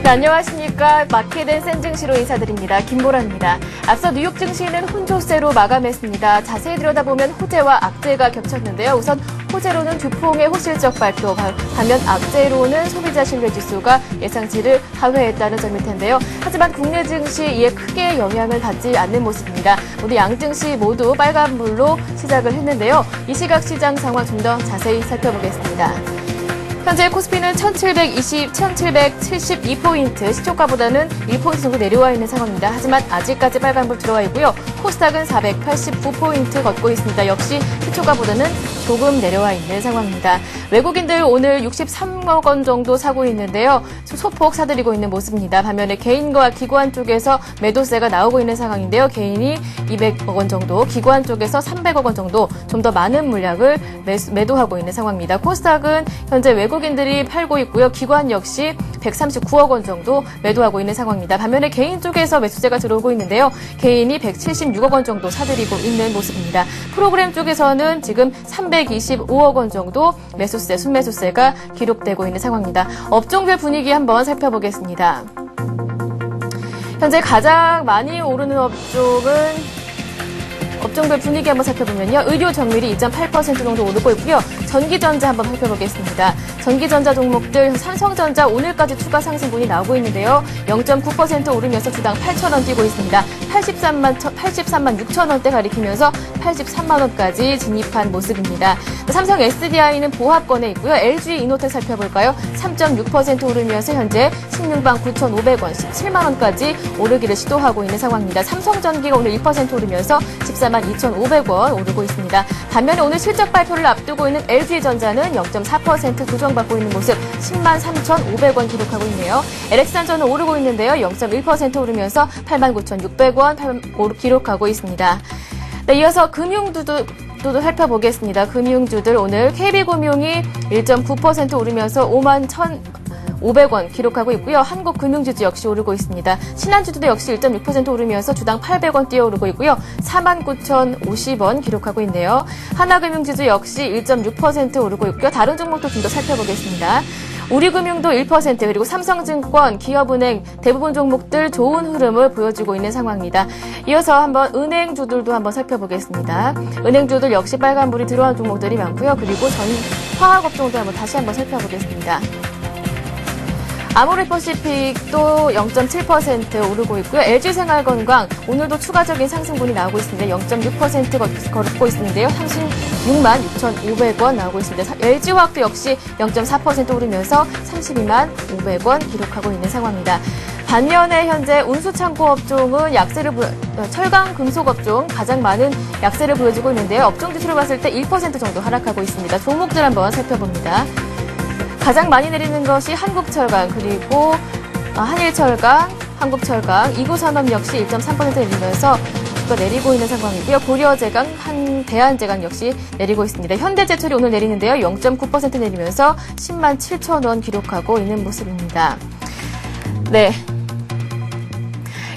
네, 안녕하십니까. 마케된 센 증시로 인사드립니다. 김보라입니다. 앞서 뉴욕 증시는 혼조세로 마감했습니다. 자세히 들여다보면 호재와 악재가 겹쳤는데요. 우선 호재로는 주봉의 호실적 발표, 반면 악재로는 소비자 신뢰지수가 예상치를 하회했다는 점일 텐데요. 하지만 국내 증시 이에 크게 영향을 받지 않는 모습입니다. 모두 양증시 모두 빨간불로 시작을 했는데요. 이 시각 시장 상황 좀 더 자세히 살펴보겠습니다. 현재 코스피는 1772포인트, 시초가보다는 1포인트 정도 내려와 있는 상황입니다. 하지만 아직까지 빨간불 들어와 있고요. 코스닥은 489포인트 걷고 있습니다. 역시 시초가보다는 조금 내려와 있는 상황입니다. 외국인들 오늘 63억 원 정도 사고 있는데요. 소폭 사들이고 있는 모습입니다. 반면에 개인과 기관 쪽에서 매도세가 나오고 있는 상황인데요. 개인이 200억 원 정도, 기관 쪽에서 300억 원 정도 좀 더 많은 물량을 매도하고 있는 상황입니다. 코스닥은 현재 외국인들이 팔고 있고요. 기관 역시 139억 원 정도 매도하고 있는 상황입니다. 반면에 개인 쪽에서 매수세가 들어오고 있는데요. 개인이 176억 원 정도 사들이고 있는 모습입니다. 프로그램 쪽에서는 지금 325억 원 정도 매수세, 순매수세가 기록되고 있는 상황입니다. 업종별 분위기 한번 살펴보겠습니다. 현재 가장 많이 오르는 업종별 분위기 한번 살펴보면요. 의료 정밀이 2.8% 정도 오르고 있고요. 전기전자 한번 살펴보겠습니다. 전기전자 종목들 삼성전자 오늘까지 추가 상승분이 나오고 있는데요. 0.9% 오르면서 주당 8,000원 뛰고 있습니다. 83만 6천 원대 가리키면서 83만 원까지 진입한 모습입니다. 삼성 SDI는 보합권에 있고요. LG 이노텍 살펴볼까요? 3.6% 오르면서 현재 16만 9,500원, 17만 원까지 오르기를 시도하고 있는 상황입니다. 삼성전기가 오늘 1% 오르면서 14만 2,500원 오르고 있습니다. 반면에 오늘 실적 발표를 앞두고 있는 LG전자는 0.4% 조정받고 있는 모습 10만 3,500원 기록하고 있네요. LX전자는 오르고 있는데요. 0.1% 오르면서 8만 9,600원 기록하고 있습니다. 네, 이어서 금융주도 살펴보겠습니다. 금융주들 오늘 KB금융이 1.9% 오르면서 5만 1,500원 기록하고 있고요. 한국금융지주 역시 오르고 있습니다. 신한주도 역시 1.6% 오르면서 주당 800원 뛰어오르고 있고요. 49,050원 기록하고 있네요. 하나금융지주 역시 1.6% 오르고 있고요. 다른 종목도 좀 더 살펴보겠습니다. 우리금융도 1%, 그리고 삼성증권, 기업은행 대부분 종목들 좋은 흐름을 보여주고 있는 상황입니다. 이어서 한번 은행주들도 한번 살펴보겠습니다. 은행주들 역시 빨간불이 들어간 종목들이 많고요. 그리고 화학업종도 다시 한번 살펴보겠습니다. 아모레퍼시픽도 0.7% 오르고 있고요. LG생활건강 오늘도 추가적인 상승분이 나오고 있습니다. 0.6% 걷고 있는데요. 36만 6,500원 나오고 있습니다. LG화학도 역시 0.4% 오르면서 32만 500원 기록하고 있는 상황입니다. 반면에 현재 운수창고업종은 철강 금속업종 가장 많은 약세를 보여주고 있는데요. 업종 지수를 봤을 때 1% 정도 하락하고 있습니다. 종목들 한번 살펴봅니다. 가장 많이 내리는 것이 한국철강, 그리고 한일철강, 한국철강, 이구산업 역시 1.3% 내리면서 내리고 있는 상황이고요. 고려제강, 대한제강 역시 내리고 있습니다. 현대제철이 오늘 내리는데요. 0.9% 내리면서 10만 7천 원 기록하고 있는 모습입니다. 네.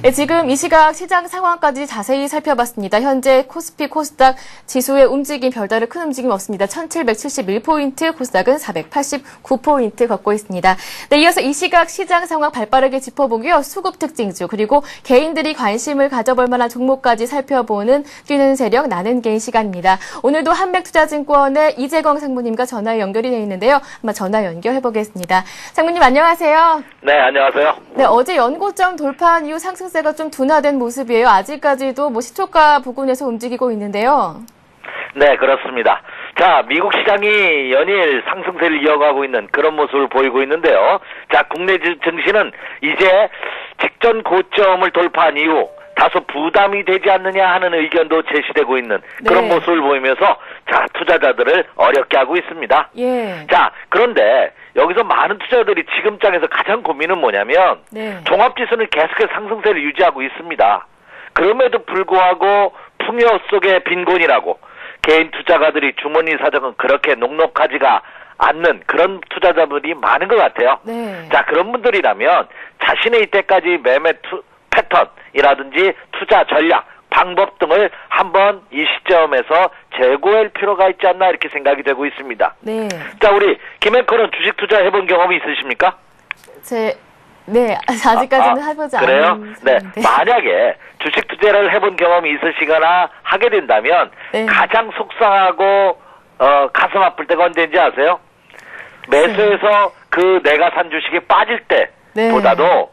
네, 지금 이 시각 시장 상황까지 자세히 살펴봤습니다. 현재 코스피, 코스닥 지수의 움직임, 별다른 큰 움직임 없습니다. 1771포인트, 코스닥은 489포인트 걷고 있습니다. 네, 이어서 이 시각 시장 상황 발빠르게 짚어보고요. 수급 특징주, 그리고 개인들이 관심을 가져볼 만한 종목까지 살펴보는 뛰는 세력 나는 개인 시간입니다. 오늘도 한맥투자증권의 이재광 상무님과 전화 연결이 되어 있는데요. 한번 전화 연결해 보겠습니다. 상무님 안녕하세요. 네, 안녕하세요. 네, 어제 연고점 돌파한 이후 상승세가 좀 둔화된 모습이에요. 아직까지도 시초가 부근에서 움직이고 있는데요. 네, 그렇습니다. 자, 미국 시장이 연일 상승세를 이어가고 있는 그런 모습을 보이고 있는데요. 자, 국내 증시는 이제 직전 고점을 돌파한 이후 다소 부담이 되지 않느냐 하는 의견도 제시되고 있는 그런 모습을 보이면서 자, 투자자들을 어렵게 하고 있습니다. 예. 자, 그런데 여기서 많은 투자자들이 지금 장에서 가장 고민은 뭐냐면 종합지수는 계속해서 상승세를 유지하고 있습니다. 그럼에도 불구하고 풍요 속의 빈곤이라고 개인 투자가들이 주머니 사정은 그렇게 녹록하지가 않는 그런 투자자들이 많은 것 같아요. 자, 그런 분들이라면 자신의 이때까지 매매 패턴이라든지 투자 전략, 방법 등을 한번 이 시점에서 재고할 필요가 있지 않나 이렇게 생각이 되고 있습니다. 자, 우리 김 앵커는 주식 투자 해본 경험이 있으십니까? 네, 아직까지는 해보지 않은 그래요? 네. 상황인데. 만약에 주식 투자를 해본 경험이 있으시거나 하게 된다면 네. 가장 속상하고 가슴 아플 때가 언제인지 아세요? 매수해서 그 내가 산 주식이 빠질 때보다도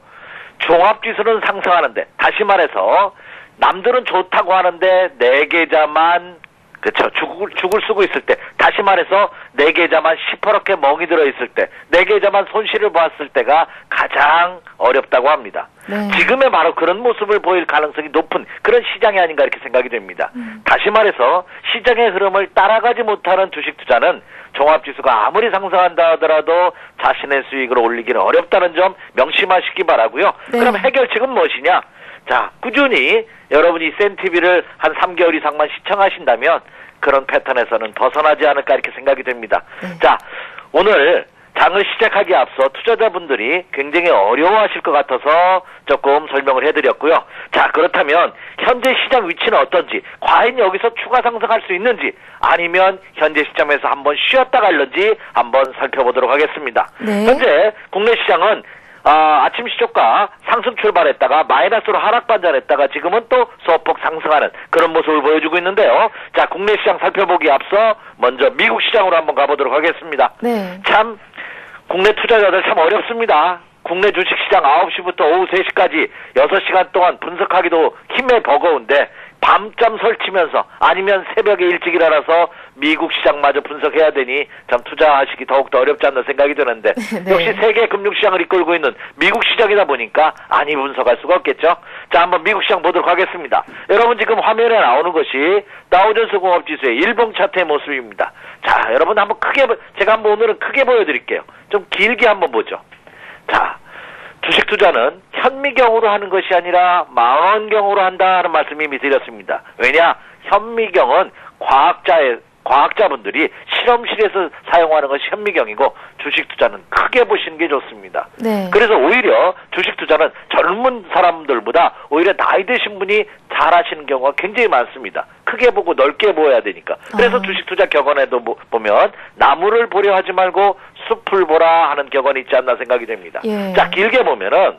종합지수는 상승하는데, 다시 말해서 남들은 좋다고 하는데 내 계좌만 그렇죠. 죽을 쓰고 있을 때, 다시 말해서 내 계좌만 시퍼렇게 멍이 들어 있을 때, 내 계좌만 손실을 보았을 때가 가장 어렵다고 합니다. 네. 지금의 바로 그런 모습을 보일 가능성이 높은 그런 시장이 아닌가 이렇게 생각이 됩니다. 다시 말해서 시장의 흐름을 따라가지 못하는 주식 투자는 종합지수가 아무리 상승한다 하더라도 자신의 수익을 올리기는 어렵다는 점 명심하시기 바라고요. 네. 그럼 해결책은 무엇이냐? 자, 꾸준히 여러분이 센TV를 한 3개월 이상만 시청하신다면 그런 패턴에서는 벗어나지 않을까 이렇게 생각이 됩니다. 자, 오늘 장을 시작하기에 앞서 투자자분들이 굉장히 어려워하실 것 같아서 조금 설명을 해드렸고요. 자, 그렇다면 현재 시장 위치는 어떤지, 과연 여기서 추가 상승할 수 있는지, 아니면 현재 시점에서 한번 쉬었다 갈는지 한번 살펴보도록 하겠습니다. 네. 현재 국내 시장은 아침 시초가 상승 출발했다가 마이너스로 하락 반전했다가 지금은 또 소폭 상승하는 그런 모습을 보여주고 있는데요. 자, 국내 시장 살펴보기에 앞서 먼저 미국 시장으로 한번 가보도록 하겠습니다. 네. 참 국내 투자자들 참 어렵습니다. 국내 주식시장 9시부터 오후 3시까지 6시간 동안 분석하기도 힘에 버거운데 밤잠 설치면서 아니면 새벽에 일찍 일어나서 미국 시장마저 분석해야 되니 참 투자하시기 더욱더 어렵지 않나 생각이 드는데 네. 역시 세계 금융시장을 이끌고 있는 미국 시장이다 보니까 아니 분석할 수가 없겠죠. 자, 한번 미국 시장 보도록 하겠습니다. 여러분 지금 화면에 나오는 것이 다우존스 공업지수의 일봉 차트의 모습입니다. 자, 여러분 한번 제가 한번 오늘은 크게 보여드릴게요. 좀 길게 한번 보죠. 자, 주식 투자는 현미경으로 하는 것이 아니라 망원경으로 한다는 말씀이 이미 드렸습니다. 왜냐? 현미경은 과학자분들이 실험실에서 사용하는 것이 현미경이고 주식 투자는 크게 보시는 게 좋습니다. 네. 그래서 오히려 주식 투자는 젊은 사람들보다 오히려 나이 드신 분이 잘 하시는 경우가 굉장히 많습니다. 크게 보고 넓게 보여야 되니까. 그래서 주식 투자 격언에도 보면 나무를 보려 하지 말고 숲을 보라 하는 격언이 있지 않나 생각이 됩니다. 예. 자, 길게 보면은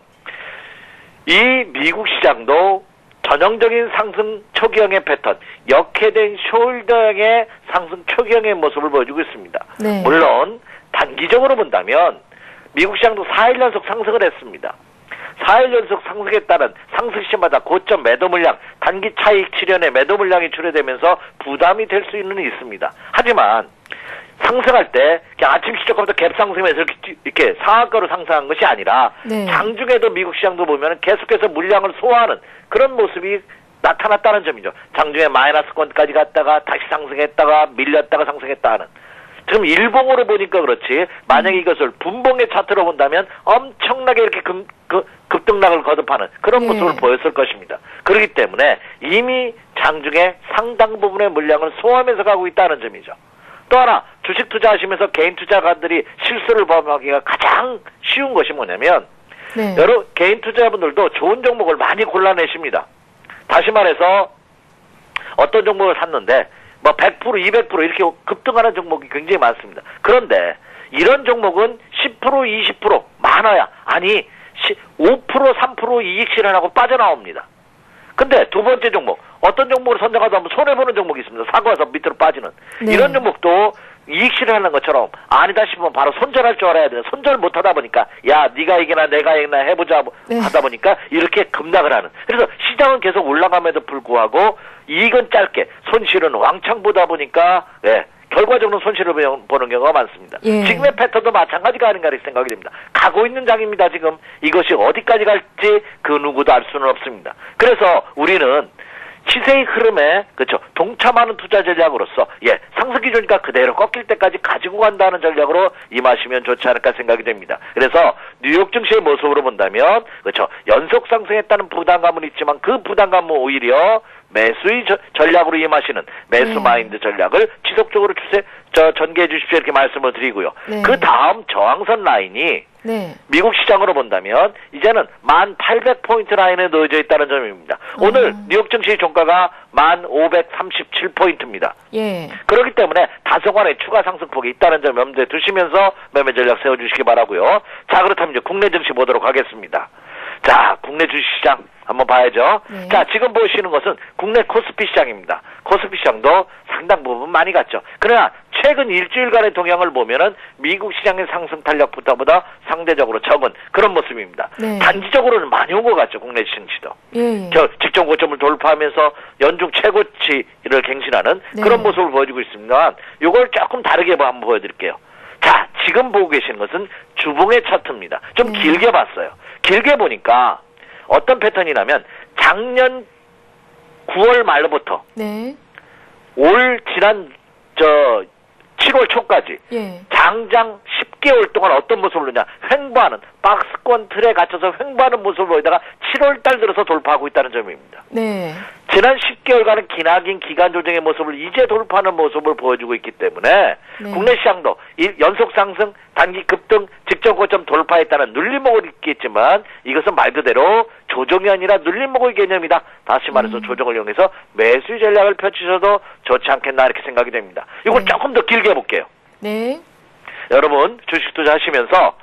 이 미국 시장도 전형적인 상승 초기형의 패턴, 역회된 숄더형의 상승 초기형의 모습을 보여주고 있습니다. 네. 물론 단기적으로 본다면 미국 시장도 4일 연속 상승을 했습니다. 4일 연속 상승했다는 상승 시마다 고점 매도 물량, 단기 차익 실현의 매도 물량이 출회되면서 부담이 될 수는 있습니다. 하지만 상승할 때 그냥 아침 시작부터 갭 상승해서 이렇게 상한가로 상승한 것이 아니라 네. 장중에도 미국 시장도 보면 계속해서 물량을 소화하는 그런 모습이 나타났다는 점이죠. 장중에 마이너스권까지 갔다가 다시 상승했다가 밀렸다가 상승했다 하는. 지금 일봉으로 보니까 그렇지 만약에 이것을 분봉의 차트로 본다면 엄청나게 이렇게 급등락을 거듭하는 그런 모습을 보였을 것입니다. 그렇기 때문에 이미 장중에 상당 부분의 물량을 소화하면서 가고 있다는 점이죠. 또 하나 주식 투자하시면서 개인 투자가들이 실수를 범하기가 가장 쉬운 것이 뭐냐면 여러 개인 투자자분들도 좋은 종목을 많이 골라내십니다. 다시 말해서 어떤 종목을 샀는데 뭐 100%, 200% 이렇게 급등하는 종목이 굉장히 많습니다. 그런데 이런 종목은 10%, 20% 많아야 아니 5%, 3% 이익 실현하고 빠져나옵니다. 근데 두 번째 종목 어떤 종목을 선정하다 보면 손해보는 종목이 있습니다. 사고해서 밑으로 빠지는 이런 종목도 이익 실현하는 것처럼 아니다 싶으면 바로 손절할 줄 알아야 돼요. 손절 못하다 보니까 야 네가 이기나 내가 이기나 해보자 하다 보니까 이렇게 급락을 하는. 그래서 시장은 계속 올라감에도 불구하고 이익은 짧게 손실은 왕창 보다 보니까 결과적으로 손실을 보는 경우가 많습니다. 지금의 패턴도 마찬가지가 아닌가 이렇게 생각이 됩니다. 가고 있는 장입니다. 지금 이것이 어디까지 갈지 그 누구도 알 수는 없습니다. 그래서 우리는 시세의 흐름에 그렇죠 동참하는 투자 전략으로서 상승 기준이니까 그대로 꺾일 때까지 가지고 간다는 전략으로 임하시면 좋지 않을까 생각이 됩니다. 그래서 뉴욕 증시의 모습으로 본다면 그렇죠 연속 상승했다는 부담감은 있지만 그 부담감은 오히려 매수의 전략으로 임하시는 매수 마인드 전략을 지속적으로 전개해 주십시오. 이렇게 말씀을 드리고요. 그 다음 저항선 라인이 미국 시장으로 본다면 이제는 1800포인트 라인에 놓여져 있다는 점입니다. 오늘 뉴욕 증시 종가가 1537포인트입니다. 그렇기 때문에 다소간의 추가 상승폭이 있다는 점 염두에 두시면서 매매 전략 세워주시기 바라고요. 자, 그렇다면 이제 국내 증시 보도록 하겠습니다. 자, 국내 주식시장 한번 봐야죠. 자, 지금 보시는 것은 국내 코스피 시장입니다. 코스피 시장도 상당 부분 많이 갔죠. 그러나 최근 일주일간의 동향을 보면은 미국 시장의 상승 탄력보다 상대적으로 적은 그런 모습입니다. 단기적으로는 많이 온 것 같죠. 국내 증시도. 직전 고점을 돌파하면서 연중 최고치를 갱신하는 그런 모습을 보여주고 있습니다만 이걸 조금 다르게 한번 보여드릴게요. 자, 지금 보고 계시는 것은 주봉의 차트입니다. 좀 길게 봤어요. 길게 보니까 어떤 패턴이냐면 작년 9월 말부터 올 지난 7월 초까지 장장 10개월 동안 어떤 모습을 보느냐, 횡보하는 박스권 틀에 갇혀서 횡보하는 모습을 보이다가 7월 달 들어서 돌파하고 있다는 점입니다. 지난 10개월간은 기나긴 기간 조정의 모습을 이제 돌파하는 모습을 보여주고 있기 때문에 국내 시장도 연속 상승, 단기 급등, 직전 고점 돌파했다는 눌림목을 있겠지만 이것은 말 그대로 조정이 아니라 눌림목의 개념이다. 다시 말해서 조정을 이용해서 매수 전략을 펼치셔도 좋지 않겠나 이렇게 생각이 됩니다. 이걸 조금 더 길게 해볼게요. 여러분 주식 투자하시면서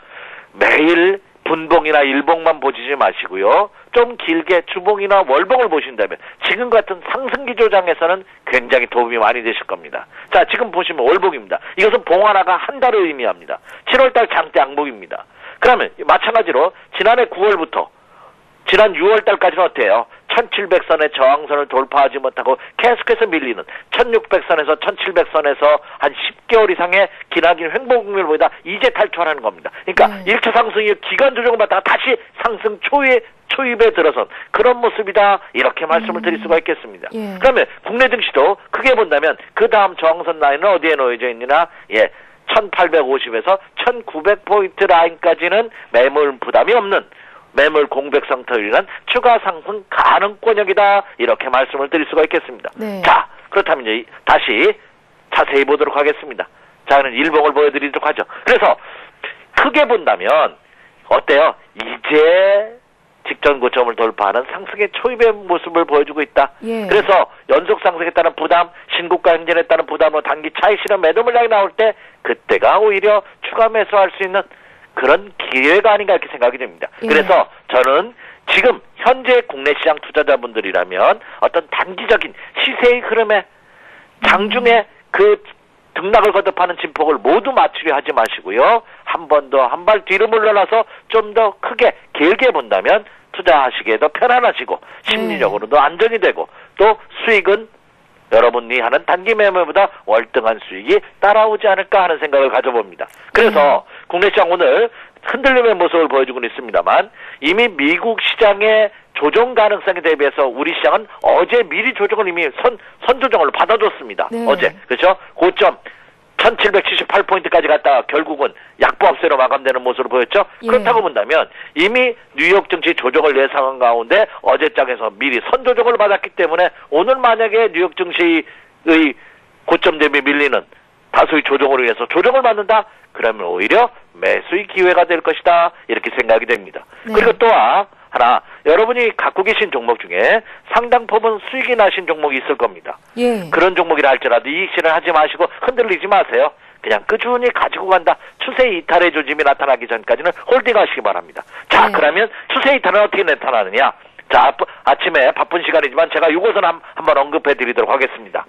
매일 분봉이나 일봉만 보시지 마시고요. 좀 길게 주봉이나 월봉을 보신다면 지금 같은 상승기 조장에서는 굉장히 도움이 많이 되실 겁니다. 자, 지금 보시면 월봉입니다. 이것은 봉 하나가 한 달을 의미합니다. 7월달 장대 양봉입니다. 그러면 마찬가지로 지난해 9월부터 지난 6월달까지는 어때요? 1700선의 저항선을 돌파하지 못하고 계속해서 밀리는 1600선에서 1700선에서 한 10개월 이상의 기나긴 횡보 국면을 보이다 이제 탈출하는 겁니다. 그러니까 1차 상승이 기간 조정을 받다가 다시 상승 초입에 들어선 그런 모습이다 이렇게 말씀을 드릴 수가 있겠습니다. 그러면 국내 증시도 크게 본다면 그 다음 저항선 라인은 어디에 놓여져 있느냐? 1850에서 1900포인트 라인까지는 매물 부담이 없는 매물 공백성 토일은 추가 상승 가능권역이다 이렇게 말씀을 드릴 수가 있겠습니다. 자, 그렇다면 이제 다시 자세히 보도록 하겠습니다. 자, 그럼 일봉을 보여드리도록 하죠. 그래서 크게 본다면 어때요? 이제 직전 고점을 돌파하는 상승의 초입의 모습을 보여주고 있다. 그래서 연속 상승에 따른 부담, 신고가 행진에 따른 부담으로 단기 차익 실현 매도 물량이 나올 때 그때가 오히려 추가 매수할 수 있는 그런 기회가 아닌가 이렇게 생각이 됩니다. 그래서 저는 지금 현재 국내 시장 투자자분들이라면 어떤 단기적인 시세의 흐름에 장중에 그 등락을 거듭하는 진폭을 모두 맞추려 하지 마시고요. 한 번 더 한 발 뒤로 물러나서 좀 더 크게 길게 본다면 투자하시기에도 편안하시고 심리적으로도 안정이 되고 또 수익은 여러분이 하는 단기 매매보다 월등한 수익이 따라오지 않을까 하는 생각을 가져봅니다. 그래서 국내 시장 오늘 흔들림의 모습을 보여주고는 있습니다만 이미 미국 시장의 조정 가능성에 대비해서 우리 시장은 어제 미리 조정을 이미 선조정을 받아줬습니다. 어제. 그렇죠? 고점 1778포인트까지 갔다가 결국은 약보합세로 마감되는 모습을 보였죠. 그렇다고 본다면 이미 뉴욕 증시 조정을 예상한 가운데 어제장에서 미리 선조정을 받았기 때문에 오늘 만약에 뉴욕 증시의 고점 대비 밀리는 다소의 조정으로 인해서 조정을 받는다? 그러면 오히려 매수의 기회가 될 것이다. 이렇게 생각이 됩니다. 그리고 또 하나 여러분이 갖고 계신 종목 중에 상당 부분 수익이 나신 종목이 있을 겁니다. 그런 종목이라 할지라도 이익 실현하지 마시고 흔들리지 마세요. 그냥 꾸준히 가지고 간다. 추세 이탈의 조짐이 나타나기 전까지는 홀딩하시기 바랍니다. 자, 그러면 추세 이탈은 어떻게 나타나느냐? 자, 아침에 바쁜 시간이지만 제가 이것은 한번 언급해 드리도록 하겠습니다.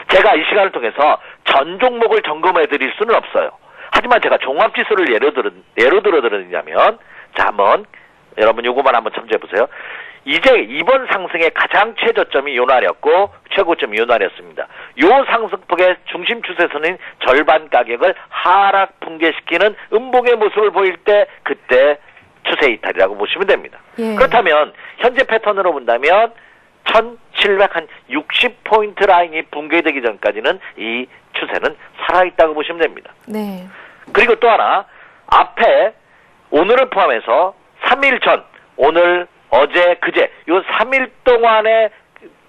제가 이 시간을 통해서 전 종목을 점검해 드릴 수는 없어요. 하지만 제가 종합지수를 예로 들어 드리냐면 자, 한번 여러분 요거만 한번 참조해 보세요. 이제 이번 상승의 가장 최저점이 요날이었고 최고점이 요날이었습니다. 요 상승폭의 중심 추세선인 절반 가격을 하락 붕괴시키는 음봉의 모습을 보일 때 그때 추세 이탈이라고 보시면 됩니다. 그렇다면 현재 패턴으로 본다면 1760포인트 라인이 붕괴되기 전까지는 이 추세는 살아있다고 보시면 됩니다. 그리고 또 하나 앞에 오늘을 포함해서 3일 전 오늘 어제 그제 요 3일 동안의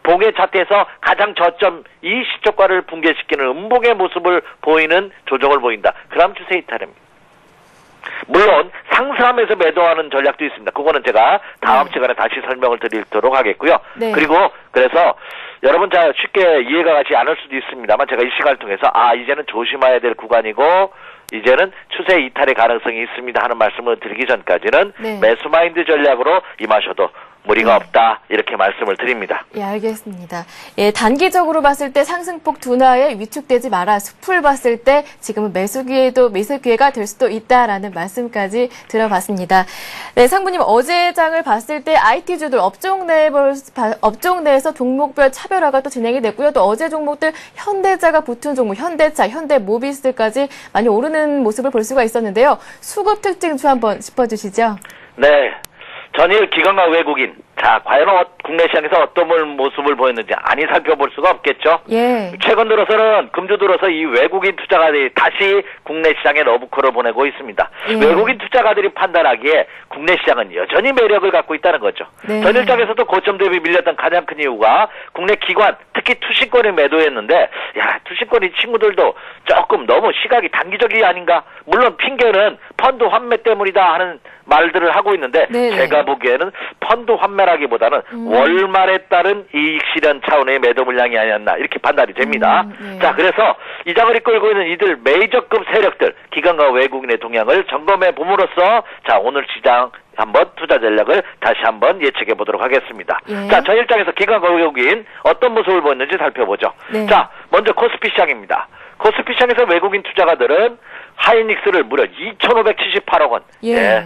봉의 차트에서 가장 저점 이 시초가를 붕괴시키는 음봉의 모습을 보이는 조정을 보인다. 그럼 추세 이탈입니다. 물론 상승하면서 매도하는 전략도 있습니다. 그거는 제가 다음 시간에 다시 설명을 드리도록 하겠고요. 네. 그리고 그래서 여러분 잘 쉽게 이해가 가지 않을 수도 있습니다만 제가 이 시간을 통해서 이제는 조심해야 될 구간이고 이제는 추세 이탈의 가능성이 있습니다 하는 말씀을 드리기 전까지는 네. 매수 마인드 전략으로 임하셔도 무리가 없다 이렇게 말씀을 드립니다. 예, 알겠습니다. 예, 단기적으로 봤을 때 상승폭 둔화에 위축되지 마라. 숲을 봤을 때 지금은 매수 기회가 될 수도 있다라는 말씀까지 들어봤습니다. 네, 상무님 어제 장을 봤을 때 IT주들 업종 내에서 종목별 차별화가 또 진행이 됐고요. 또 어제 종목들 현대자가 붙은 종목, 현대차, 현대모비스까지 많이 오르는 모습을 볼 수가 있었는데요. 수급 특징주 한번 짚어주시죠. 네. 전일 기관과 외국인, 자 과연 국내 시장에서 어떤 모습을 보였는지 아니 살펴볼 수가 없겠죠. 예. 최근 들어서는 금주 들어서 이 외국인 투자가들이 다시 국내 시장에 러브콜을 보내고 있습니다. 예. 외국인 투자가들이 판단하기에 국내 시장은 여전히 매력을 갖고 있다는 거죠. 네. 전일장에서도 고점 대비 밀렸던 가장 큰 이유가 국내 기관, 특히 투신권을 매도했는데 투신권이 친구들도 조금 너무 시각이 단기적이 아닌가. 물론 핑계는 펀드 환매 때문이다 하는 말들을 하고 있는데 네네. 제가 보기에는 펀드 환매라기보다는 월말에 따른 이익 실현 차원의 매도 물량이 아니었나 이렇게 판단이 됩니다. 네. 자, 그래서 이 장을 이끌고 있는 이들 메이저급 세력들 기관과 외국인의 동향을 점검해 봄으로써 자 오늘 시장 한번 투자 전략을 다시 한번 예측해 보도록 하겠습니다. 예. 자, 전일장에서 기관과 외국인 어떤 모습을 보였는지 살펴보죠. 네. 자, 먼저 코스피 시장입니다. 코스피 시장에서 외국인 투자가들은 하이닉스를 무려 2,578억 원. 예.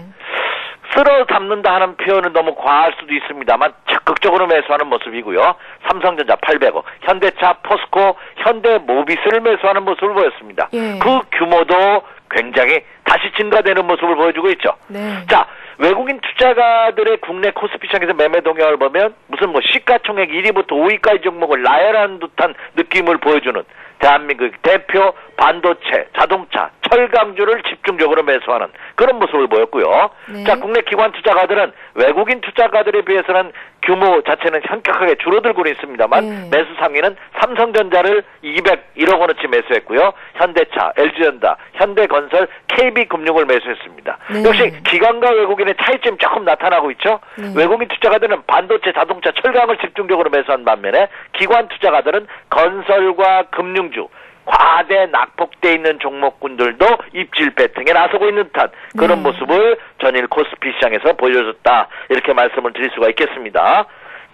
쓸어 담는다 하는 표현은 너무 과할 수도 있습니다만 적극적으로 매수하는 모습이고요. 삼성전자 800억, 현대차, 포스코, 현대모비스를 매수하는 모습을 보였습니다. 예. 그 규모도 굉장히 다시 증가되는 모습을 보여주고 있죠. 네. 자, 외국인 투자가들의 국내 코스피 시장에서 매매 동향을 보면 무슨 시가총액 1위부터 5위까지 종목을 나열하는 듯한 느낌을 보여주는 대한민국 대표 반도체, 자동차, 철강주를 집중적으로 매수하는 그런 모습을 보였고요. 네. 자, 국내 기관 투자가들은 외국인 투자가들에 비해서는 규모 자체는 현격하게 줄어들고 있습니다만 네. 매수 상위는 삼성전자를 201억 원어치 매수했고요. 현대차, LG전자, 현대건설, KB금융을 매수했습니다. 네. 역시 기관과 외국인의 차이점이 조금 나타나고 있죠. 네. 외국인 투자가들은 반도체, 자동차, 철강을 집중적으로 매수한 반면에 기관 투자가들은 건설과 금융주, 과대 낙폭돼 있는 종목군들도 입질 배팅에 나서고 있는 듯한 그런 네. 모습을 전일 코스피 시장에서 보여줬다. 이렇게 말씀을 드릴 수가 있겠습니다.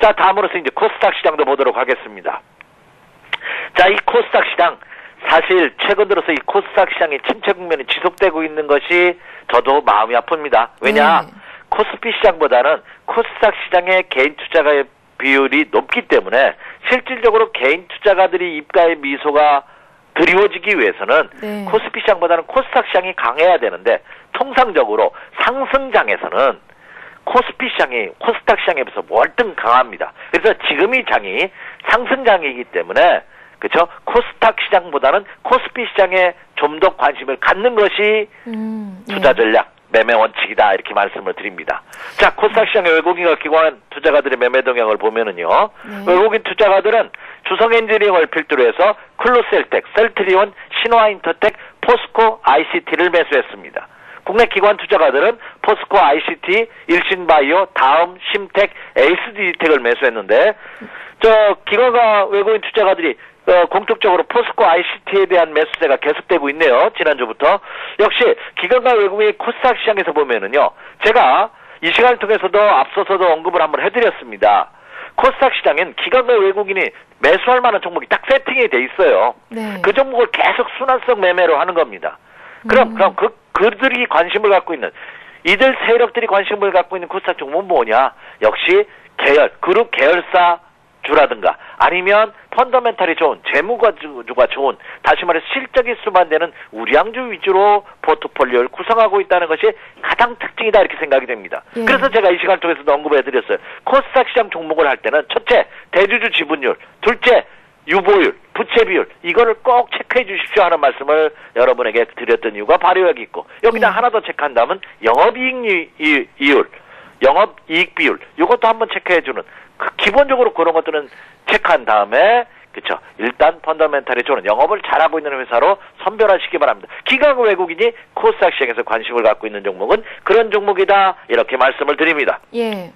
자, 다음으로서 이제 코스닥 시장도 보도록 하겠습니다. 자, 이 코스닥 시장 사실 최근 들어서 이 코스닥 시장의 침체 국면이 지속되고 있는 것이 저도 마음이 아픕니다. 왜냐? 네. 코스피 시장보다는 코스닥 시장의 개인 투자가의 비율이 높기 때문에 실질적으로 개인 투자가들이 입가에 미소가 드리워지기 위해서는 네. 코스피 시장보다는 코스닥 시장이 강해야 되는데 통상적으로 상승장에서는 코스피 시장이 코스닥 시장에 비해서 월등 강합니다. 그래서 지금 이 장이 상승장이기 때문에 그렇죠? 코스닥 시장보다는 코스피 시장에 좀 더 관심을 갖는 것이 투자 전략, 매매 원칙이다 이렇게 말씀을 드립니다. 자, 코스닥 시장의 외국인과 기관 투자가들의 매매 동향을 보면은요. 네. 외국인 투자가들은 주성엔지니어링을 필두로 해서 클로셀텍, 셀트리온, 신화인터텍, 포스코, ICT를 매수했습니다. 국내 기관 투자가들은 포스코, ICT, 일신바이오, 다음, 심텍, 에이스디텍을 매수했는데 기관과 외국인 투자가들이 공통적으로 포스코 ICT에 대한 매수세가 계속되고 있네요. 지난주부터. 역시 기관과 외국인의 코스닥 시장에서 보면은요. 제가 이 시간을 통해서도 앞서서도 언급을 한번 해드렸습니다. 코스닥 시장엔 기관과 외국인이 매수할 만한 종목이 딱 세팅이 돼 있어요. 네. 그 종목을 계속 순환성 매매로 하는 겁니다. 그럼 그들이 관심을 갖고 있는 이들 세력들이 관심을 갖고 있는 코스닥 종목은 뭐냐? 역시 그룹 계열사 주라든가 아니면 펀더멘탈이 좋은 재무주가 좋은 다시 말해서 실적이 수반되는 우량주 위주로 포트폴리오를 구성하고 있다는 것이 가장 특징이다 이렇게 생각이 됩니다. 예. 그래서 제가 이 시간을 통해서도 언급해드렸어요. 코스닥 시장 종목을 할 때는 첫째 대주주 지분율, 둘째 유보율, 부채 비율 이거를 꼭 체크해 주십시오 하는 말씀을 여러분에게 드렸던 이유가 바로 여기 있고 여기다 예. 하나 더 체크한다면 영업이익 이율, 영업이익 비율 이것도 한번 체크해 주는 기본적으로 그런 것들은 체크한 다음에 그렇죠. 일단 펀더멘탈이 좋은 영업을 잘하고 있는 회사로 선별하시기 바랍니다. 기관 외국인이 코스닥 시장에서 관심을 갖고 있는 종목은 그런 종목이다. 이렇게 말씀을 드립니다. 예.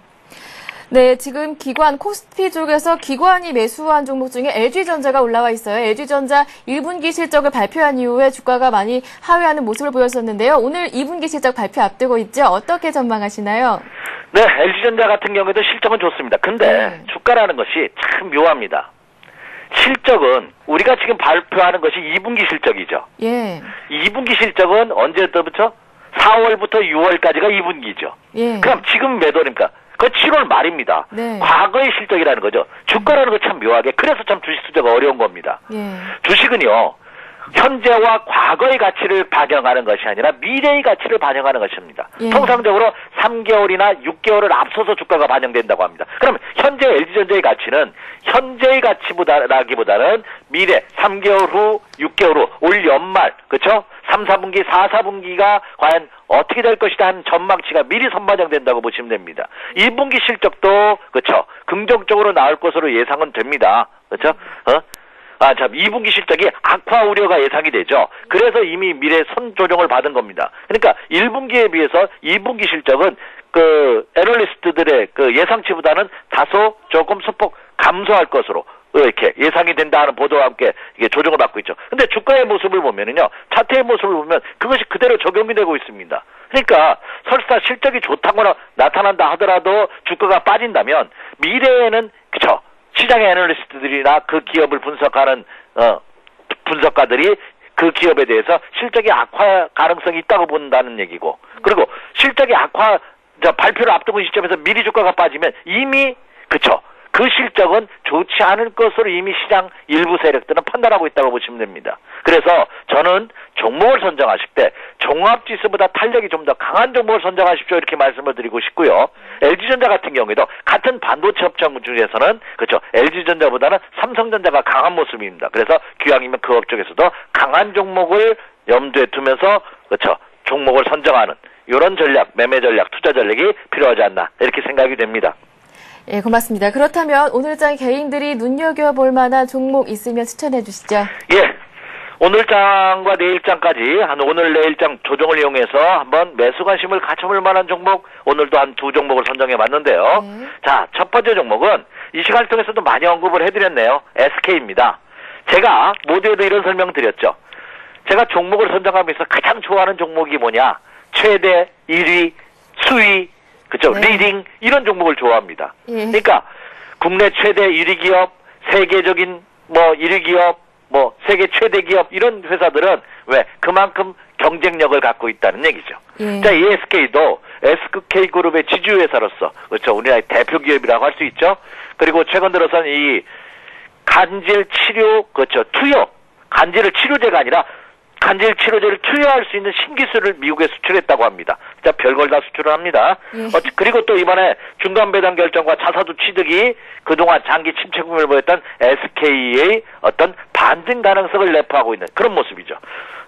네, 지금 기관, 코스피 쪽에서 기관이 매수한 종목 중에 LG전자가 올라와 있어요. LG전자 1분기 실적을 발표한 이후에 주가가 많이 하회하는 모습을 보였었는데요. 오늘 2분기 실적 발표 앞두고 있죠. 어떻게 전망하시나요? 네, LG전자 같은 경우에도 실적은 좋습니다. 근데 주가라는 것이 참 묘합니다. 실적은 우리가 지금 발표하는 것이 2분기 실적이죠. 예. 2분기 실적은 언제부터? 4월부터 6월까지가 2분기죠. 예. 그럼 지금 몇 월입니까? 그 7월 말입니다. 네. 과거의 실적이라는 거죠. 주가라는 거 참 묘하게. 그래서 참 주식 투자가 어려운 겁니다. 예. 주식은요. 현재와 과거의 가치를 반영하는 것이 아니라 미래의 가치를 반영하는 것입니다. 예. 통상적으로 3개월이나 6개월을 앞서서 주가가 반영된다고 합니다. 그럼 현재 LG전자의 가치는 현재의 가치보다는 미래 3개월 후, 6개월 후, 올 연말, 그렇죠? 3, 4분기, 4, 4분기가 과연 어떻게 될 것이다 하는 전망치가 미리 선반영된다고 보시면 됩니다. 2분기 실적도 그렇죠. 긍정적으로 나올 것으로 예상은 됩니다. 그렇죠? 참 2분기 실적이 악화 우려가 예상이 되죠. 그래서 이미 미래 선조정을 받은 겁니다. 그러니까 1분기에 비해서 2분기 실적은 그 애널리스트들의 그 예상치보다는 다소 조금 소폭 감소할 것으로 이렇게 예상이 된다 하는 보도와 함께 이게 조정을 받고 있죠. 근데 주가의 모습을 보면은요, 차트의 모습을 보면 그것이 그대로 적용이 되고 있습니다. 그러니까 설사 실적이 좋다거나 나타난다 하더라도 주가가 빠진다면 미래에는 그쵸 시장의 애널리스트들이나 그 기업을 분석하는 분석가들이 그 기업에 대해서 실적이 악화 가능성이 있다고 본다는 얘기고, 그리고 실적이 악화 발표를 앞두고 시점에서 미리 주가가 빠지면 이미 그쵸 그 실적은 좋지 않을 것으로 이미 시장 일부 세력들은 판단하고 있다고 보시면 됩니다. 그래서 저는 종목을 선정하실 때 종합지수보다 탄력이 좀 더 강한 종목을 선정하십시오 이렇게 말씀을 드리고 싶고요. LG전자 같은 경우에도 같은 반도체 업종 중에서는 그렇죠 LG전자보다는 삼성전자가 강한 모습입니다. 그래서 기왕이면 그 업종에서도 강한 종목을 염두에 두면서 그렇죠 종목을 선정하는 이런 전략, 매매 전략, 투자 전략이 필요하지 않나 이렇게 생각이 됩니다. 예, 고맙습니다. 그렇다면 오늘장 개인들이 눈여겨볼 만한 종목 있으면 추천해 주시죠. 예. 오늘장과 내일장까지 한 오늘 내일장 조정을 이용해서 한번 매수 관심을 갖춰볼 만한 종목 오늘도 한 두 종목을 선정해 봤는데요. 자, 첫 번째 종목은 이 시간을 통해서도 많이 언급을 해드렸네요. SK입니다. 제가 모두에도 이런 설명 드렸죠. 제가 종목을 선정하면서 가장 좋아하는 종목이 뭐냐? 최대 1위, 수위, 그렇죠? 네. 리딩 이런 종목을 좋아합니다. 예. 그러니까 국내 최대 1위 기업, 세계적인 1위 기업, 세계 최대 기업 이런 회사들은 왜 그만큼 경쟁력을 갖고 있다는 얘기죠. 예. 자, 이 SK도 SK그룹의 지주회사로서 그렇죠 우리나라의 대표 기업이라고 할 수 있죠. 그리고 최근 들어서는 이 간질 치료 그렇죠 투여 간질을 치료제가 아니라 간질 치료제를 투여할 수 있는 신기술을 미국에 수출했다고 합니다. 진짜 별걸 다 수출을 합니다. 그리고 또 이번에 중간 배당 결정과 자사주 취득이 그동안 장기 침체금을 보였던 SK의 어떤 반등 가능성을 내포하고 있는 그런 모습이죠.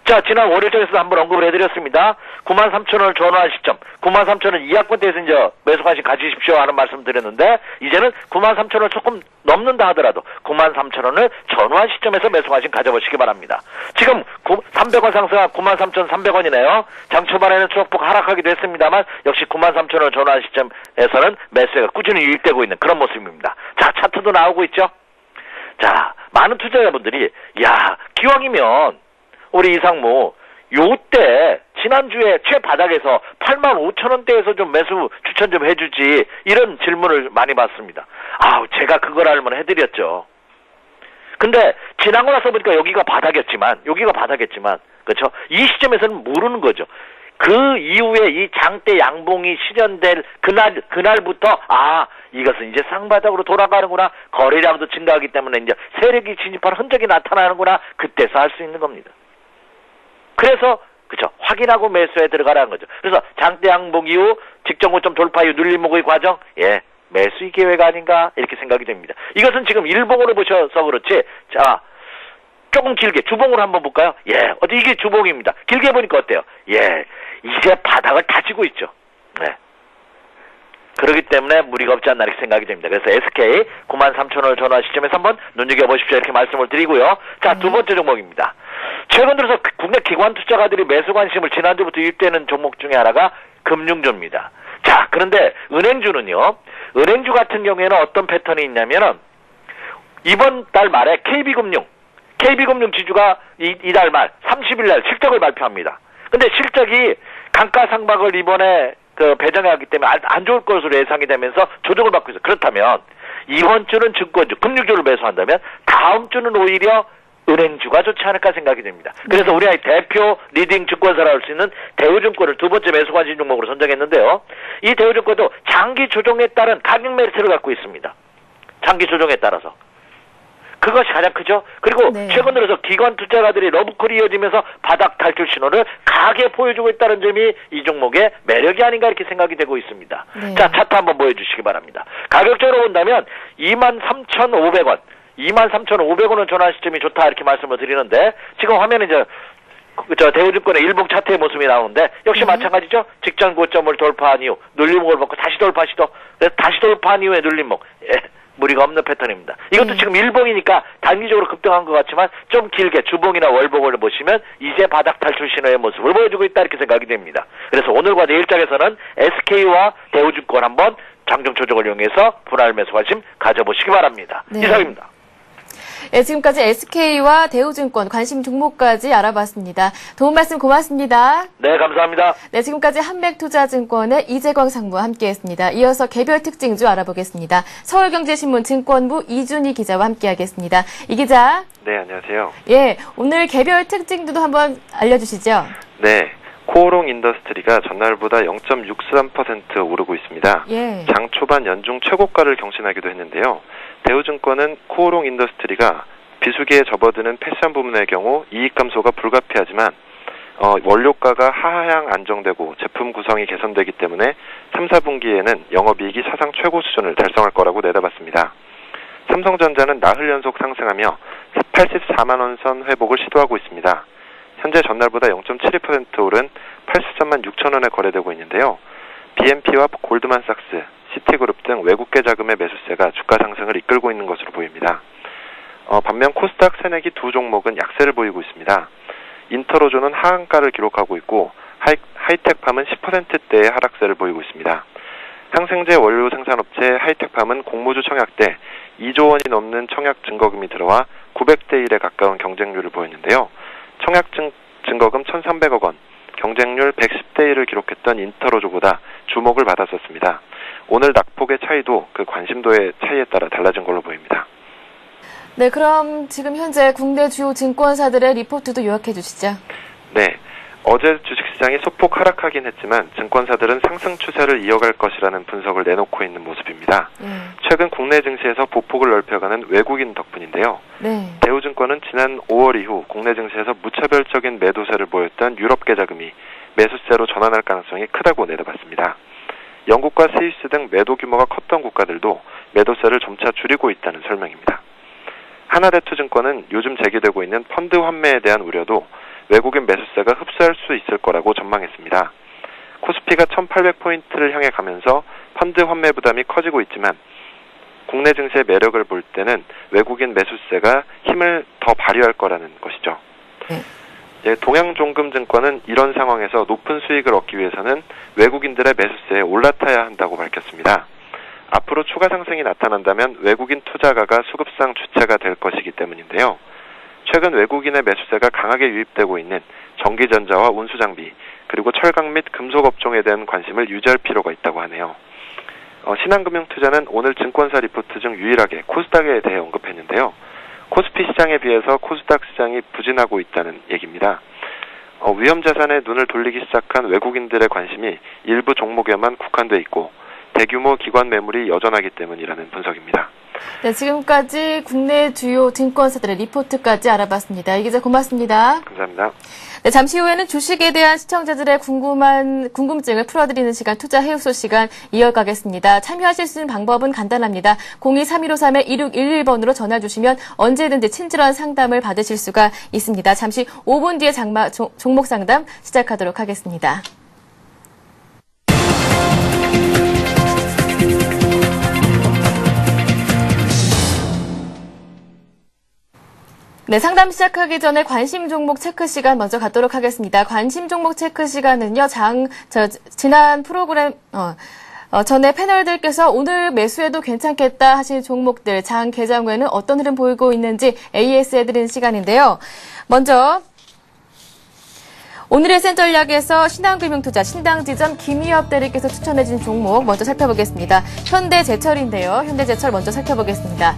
자, 지난 월요일장에서도 한번 언급을 해드렸습니다. 93,000원을 전후한 시점, 93,000원 이하권대에서 이제 매수 관심 가지십시오 하는 말씀 드렸는데, 이제는 93,000원 조금 넘는다 하더라도 93,000원을 전후한 시점에서 매수 관심 가져보시기 바랍니다. 지금 300원 상승한 93,300원이네요. 장 초반에는 소폭 하락하기도 했습니다만, 역시 93,000원 전후한 시점에서는 매수가 꾸준히 유입되고 있는 그런 모습입니다. 자, 차트도 나오고 있죠? 자, 많은 투자자분들이, 기왕이면, 우리 이상무 요때 지난주에 최바닥에서 85,000원대에서 좀 매수 추천 좀 해주지 이런 질문을 많이 받습니다. 제가 그걸 알면 해드렸죠. 근데 지나고 나서 보니까 여기가 바닥이었지만 그렇죠? 이 시점에서는 모르는 거죠. 그 이후에 이 장대 양봉이 실현될 그날부터 이것은 이제 쌍바닥으로 돌아가는구나, 거래량도 증가하기 때문에 이제 세력이 진입한 흔적이 나타나는구나, 그때서 할 수 있는 겁니다. 그래서 그렇죠 확인하고 매수에 들어가라는 거죠. 그래서 장대 양봉 이후 직전 고점 돌파 이후 눌림목의 과정, 매수의 기회가 아닌가 이렇게 생각이 됩니다. 이것은 지금 일봉으로 보셔서 그렇지. 자, 조금 길게 주봉으로 한번 볼까요? 어디 이게 주봉입니다. 길게 보니까 어때요? 이제 바닥을 다지고 있죠. 그렇기 때문에 무리가 없지 않나 이렇게 생각이 됩니다. 그래서 SK 93,000원을 전화 시점에서 한번 눈여겨보십시오 이렇게 말씀을 드리고요. 자, 두 번째 종목입니다. 최근 들어서 국내 기관 투자가들이 매수 관심을 지난주부터 유입되는 종목 중에 하나가 금융주입니다. 자, 그런데 은행주는요. 은행주 같은 경우에는 어떤 패턴이 있냐면은 이번 달 말에 KB금융 지주가 이달 말 30일 날 실적을 발표합니다. 근데 실적이 감가상각을 이번에 배정하기 때문에 안 좋을 것으로 예상이 되면서 조정을 받고 있어요. 그렇다면 이번 주는 증권주, 금융주를 매수한다면 다음 주는 오히려 은행주가 좋지 않을까 생각이 됩니다. 그래서 우리나라의 대표 리딩 증권사라 할 수 있는 대우증권을 두 번째 매수 관심 종목으로 선정했는데요. 이 대우증권도 장기 조정에 따른 가격 메리트를 갖고 있습니다. 장기 조정에 따라서. 그것이 가장 크죠. 그리고 최근 들어서 기관 투자가들이 러브콜이 이어지면서 바닥 탈출 신호를 강하게 보여주고 있다는 점이 이 종목의 매력이 아닌가 이렇게 생각이 되고 있습니다. 자, 차트 한번 보여주시기 바랍니다. 가격적으로 본다면 23,500원, 23,500원은 전환 시점이 좋다 이렇게 말씀을 드리는데 지금 화면에 대우증권의 일봉 차트의 모습이 나오는데 역시 마찬가지죠. 직전 고점을 돌파한 이후 눌림목을 받고 다시 돌파 시도. 그래서 다시 돌파한 이후에 눌림목. 무리가 없는 패턴입니다. 이것도 지금 일봉이니까 단기적으로 급등한 것 같지만 좀 길게 주봉이나 월봉을 보시면 이제 바닥 탈출 신호의 모습을 보여주고 있다 이렇게 생각이 됩니다. 그래서 오늘과 내일 장에서는 SK와 대우증권 한번 장중 조정을 이용해서 분할 매수 관심 가져보시기 바랍니다. 이상입니다. 네, 지금까지 SK와 대우증권 관심 종목까지 알아봤습니다. 도움 말씀 고맙습니다. 네, 감사합니다. 네, 지금까지 한맥투자증권의 이재광 상무와 함께했습니다. 이어서 개별 특징주 알아보겠습니다. 서울경제신문 증권부 이준희 기자와 함께하겠습니다. 이 기자. 네, 안녕하세요. 예, 오늘 개별 특징주도 한번 알려주시죠. 네. 코오롱 인더스트리가 전날보다 0.63% 오르고 있습니다. 장 초반 연중 최고가를 경신하기도 했는데요. 대우증권은 코오롱 인더스트리가 비수기에 접어드는 패션 부문의 경우 이익 감소가 불가피하지만 원료가가 하향 안정되고 제품 구성이 개선되기 때문에 3, 4분기에는 영업이익이 사상 최고 수준을 달성할 거라고 내다봤습니다. 삼성전자는 나흘 연속 상승하며 84만 원 선 회복을 시도하고 있습니다. 현재 전날보다 0.72% 오른 83만 6천 원에 거래되고 있는데요. BNP와 골드만삭스, 시티그룹 등 외국계 자금의 매수세가 주가 상승을 이끌고 있는 것으로 보입니다. 반면 코스닥 새내기 두 종목은 약세를 보이고 있습니다. 인터로조는 하한가를 기록하고 있고 하이텍팜은 10%대의 하락세를 보이고 있습니다. 항생제 원료 생산업체 하이텍팜은 공모주 청약 때 2조 원이 넘는 청약 증거금이 들어와 900대 1에 가까운 경쟁률을 보였는데요. 청약 증거금 1,300억 원, 경쟁률 110대 1을 기록했던 인터로조보다 주목을 받았었습니다. 오늘 낙폭의 차이도 그 관심도의 차이에 따라 달라진 걸로 보입니다. 네, 그럼 지금 현재 국내 주요 증권사들의 리포트도 요약해 주시죠. 네, 어제 주식시장이 소폭 하락하긴 했지만 증권사들은 상승 추세를 이어갈 것이라는 분석을 내놓고 있는 모습입니다. 최근 국내 증시에서 보폭을 넓혀가는 외국인 덕분인데요. 대우증권은 지난 5월 이후 국내 증시에서 무차별적인 매도세를 보였던 유럽계 자금이 매수세로 전환할 가능성이 크다고 내다봤습니다. 영국과 스위스 등 매도 규모가 컸던 국가들도 매도세를 점차 줄이고 있다는 설명입니다. 하나대투증권은 요즘 제기되고 있는 펀드 환매에 대한 우려도 외국인 매수세가 흡수할 수 있을 거라고 전망했습니다. 코스피가 1800포인트를 향해 가면서 펀드 환매 부담이 커지고 있지만 국내 증시의 매력을 볼 때는 외국인 매수세가 힘을 더 발휘할 거라는 것이죠. 동양종금증권은 이런 상황에서 높은 수익을 얻기 위해서는 외국인들의 매수세에 올라타야 한다고 밝혔습니다. 앞으로 추가 상승이 나타난다면 외국인 투자가가 수급상 주체가 될 것이기 때문인데요. 최근 외국인의 매수세가 강하게 유입되고 있는 전기전자와 운수장비, 그리고 철강 및 금속 업종에 대한 관심을 유지할 필요가 있다고 하네요. 신한금융투자는 오늘 증권사 리포트 중 유일하게 코스닥에 대해 언급했는데요. 코스피 시장에 비해서 코스닥 시장이 부진하고 있다는 얘기입니다. 위험자산에 눈을 돌리기 시작한 외국인들의 관심이 일부 종목에만 국한돼 있고 대규모 기관 매물이 여전하기 때문이라는 분석입니다. 네, 지금까지 국내 주요 증권사들의 리포트까지 알아봤습니다. 이 기자 고맙습니다. 감사합니다. 네, 잠시 후에는 주식에 대한 시청자들의 궁금증을 풀어드리는 시간, 투자 해요소 시간 이어가겠습니다. 참여하실 수 있는 방법은 간단합니다. 02-3153-2611번으로 전화 주시면 언제든지 친절한 상담을 받으실 수가 있습니다. 잠시 5분 뒤에 종목 상담 시작하도록 하겠습니다. 네, 상담 시작하기 전에 관심 종목 체크 시간 먼저 갖도록 하겠습니다. 관심 종목 체크 시간은요, 지난 프로그램, 전에 패널들께서 오늘 매수해도 괜찮겠다 하신 종목들, 장 개장 후에는 어떤 흐름 보이고 있는지 AS 해드리는 시간인데요. 먼저, 오늘의 센전략에서 신한금융투자, 신당지점 김희엽 대리께서 추천해준 종목 먼저 살펴보겠습니다. 현대제철인데요. 현대제철 먼저 살펴보겠습니다.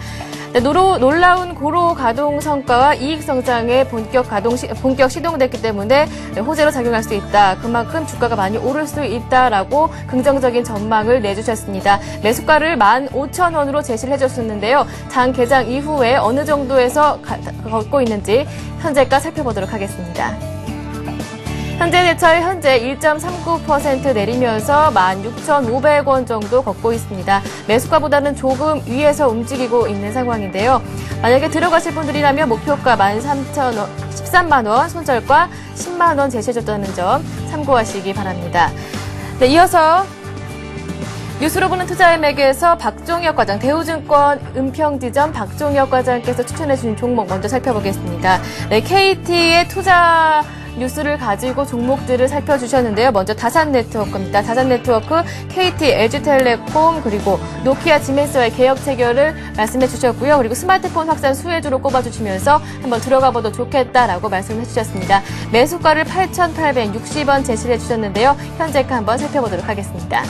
네, 놀라운 고로 가동 성과와 이익 성장에 본격 시동됐기 때문에 호재로 작용할 수 있다. 그만큼 주가가 많이 오를 수 있다라고 긍정적인 전망을 내주셨습니다. 매수가를 15,000원으로 제시를 해줬었는데요. 장 개장 이후에 어느 정도에서 걷고 있는지 현재가 살펴보도록 하겠습니다. 현대제철 현재 1.39% 내리면서 16,500원 정도 걷고 있습니다. 매수가보다는 조금 위에서 움직이고 있는 상황인데요. 만약에 들어가실 분들이라면 목표가 13만 원, 손절가 10만 원 제시해줬다는 점 참고하시기 바랍니다. 네, 이어서 뉴스로 보는 투자의 맥에서 박종혁 과장, 대우증권 은평지점 박종혁 과장께서 추천해주신 종목 먼저 살펴보겠습니다. 네, KT의 투자 뉴스를 가지고 종목들을 살펴주셨는데요. 먼저 다산네트워크입니다. 다산네트워크, KT, LG텔레콤, 그리고 노키아, 지멘스와의 계약 체결을 말씀해 주셨고요. 그리고 스마트폰 확산 수혜주로 꼽아주시면서 한번 들어가봐도 좋겠다라고 말씀해 주셨습니다. 매수가를 8,860원 제시를 해주셨는데요. 현재가 한번 살펴보도록 하겠습니다.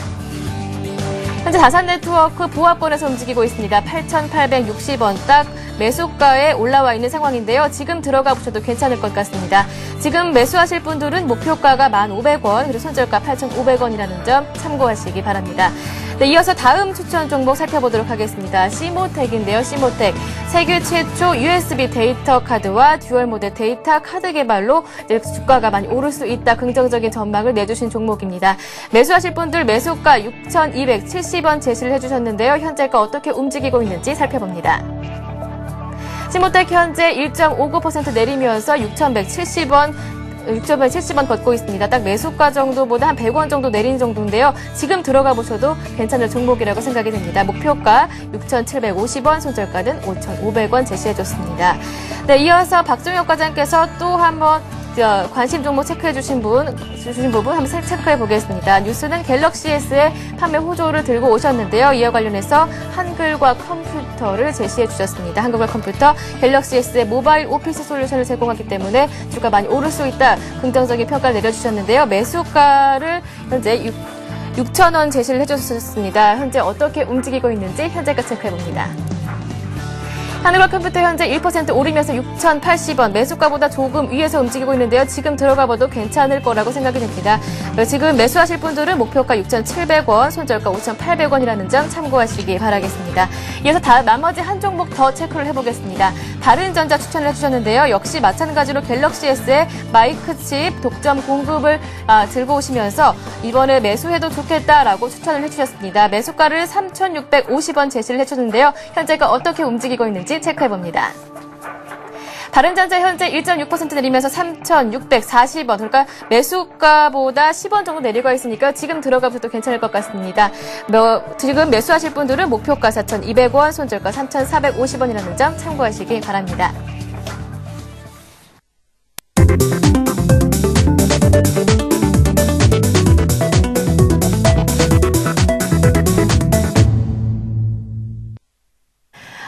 현재 다산네트워크 보합권에서 움직이고 있습니다. 8,860원 딱 매수가에 올라와 있는 상황인데요. 지금 들어가 보셔도 괜찮을 것 같습니다. 지금 매수하실 분들은 목표가가 1,500원, 그리고 손절가 8,500원이라는 점 참고하시기 바랍니다. 네, 이어서 다음 추천 종목 살펴보도록 하겠습니다. 시모텍인데요. 시모텍. 세계 최초 USB 데이터 카드와 듀얼 모델 데이터 카드 개발로 주가가 많이 오를 수 있다. 긍정적인 전망을 내주신 종목입니다. 매수하실 분들 매수가 6,270원 제시를 해주셨는데요. 현재가 어떻게 움직이고 있는지 살펴봅니다. 시모텍 현재 1.59% 내리면서 6,170원 걷고 있습니다. 딱 매수가 정도보다 한 100원 정도 내린 정도인데요. 지금 들어가 보셔도 괜찮은 종목이라고 생각이 됩니다. 목표가 6,750원, 손절가는 5,500원 제시해줬습니다. 네, 이어서 박종혁 과장께서 또 한번 관심 종목 체크해 주신 부분 한번 체크해 보겠습니다. 뉴스는 갤럭시 S의 판매 호조를 들고 오셨는데요. 이와 관련해서 한글과 컴퓨터를 제시해 주셨습니다. 한글과 컴퓨터, 갤럭시 S의 모바일 오피스 솔루션을 제공하기 때문에 주가 많이 오를 수 있다. 긍정적인 평가를 내려주셨는데요. 매수가를 현재 6,000원 제시를 해주셨습니다. 현재 어떻게 움직이고 있는지 현재가 체크해 봅니다. 하늘과 컴퓨터 현재 1% 오르면서 6,080원, 매수가보다 조금 위에서 움직이고 있는데요. 지금 들어가봐도 괜찮을 거라고 생각이 됩니다. 지금 매수하실 분들은 목표가 6,700원, 손절가 5,800원이라는 점 참고하시기 바라겠습니다. 이어서 나머지 한 종목 더 체크를 해보겠습니다. 바른전자 추천을 해주셨는데요. 역시 마찬가지로 갤럭시 S의 마이크칩 독점 공급을 들고 오시면서 이번에 매수해도 좋겠다라고 추천을 해주셨습니다. 매수가를 3,650원 제시를 해주셨는데요. 현재가 어떻게 움직이고 있는지 체크해봅니다. 바른전자 현재 1.6% 내리면서 3,640원, 그러니까 매수가보다 10원 정도 내려가 있으니까 지금 들어가셔도 괜찮을 것 같습니다. 지금 매수하실 분들은 목표가 4,200원, 손절가 3,450원이라는 점 참고하시기 바랍니다.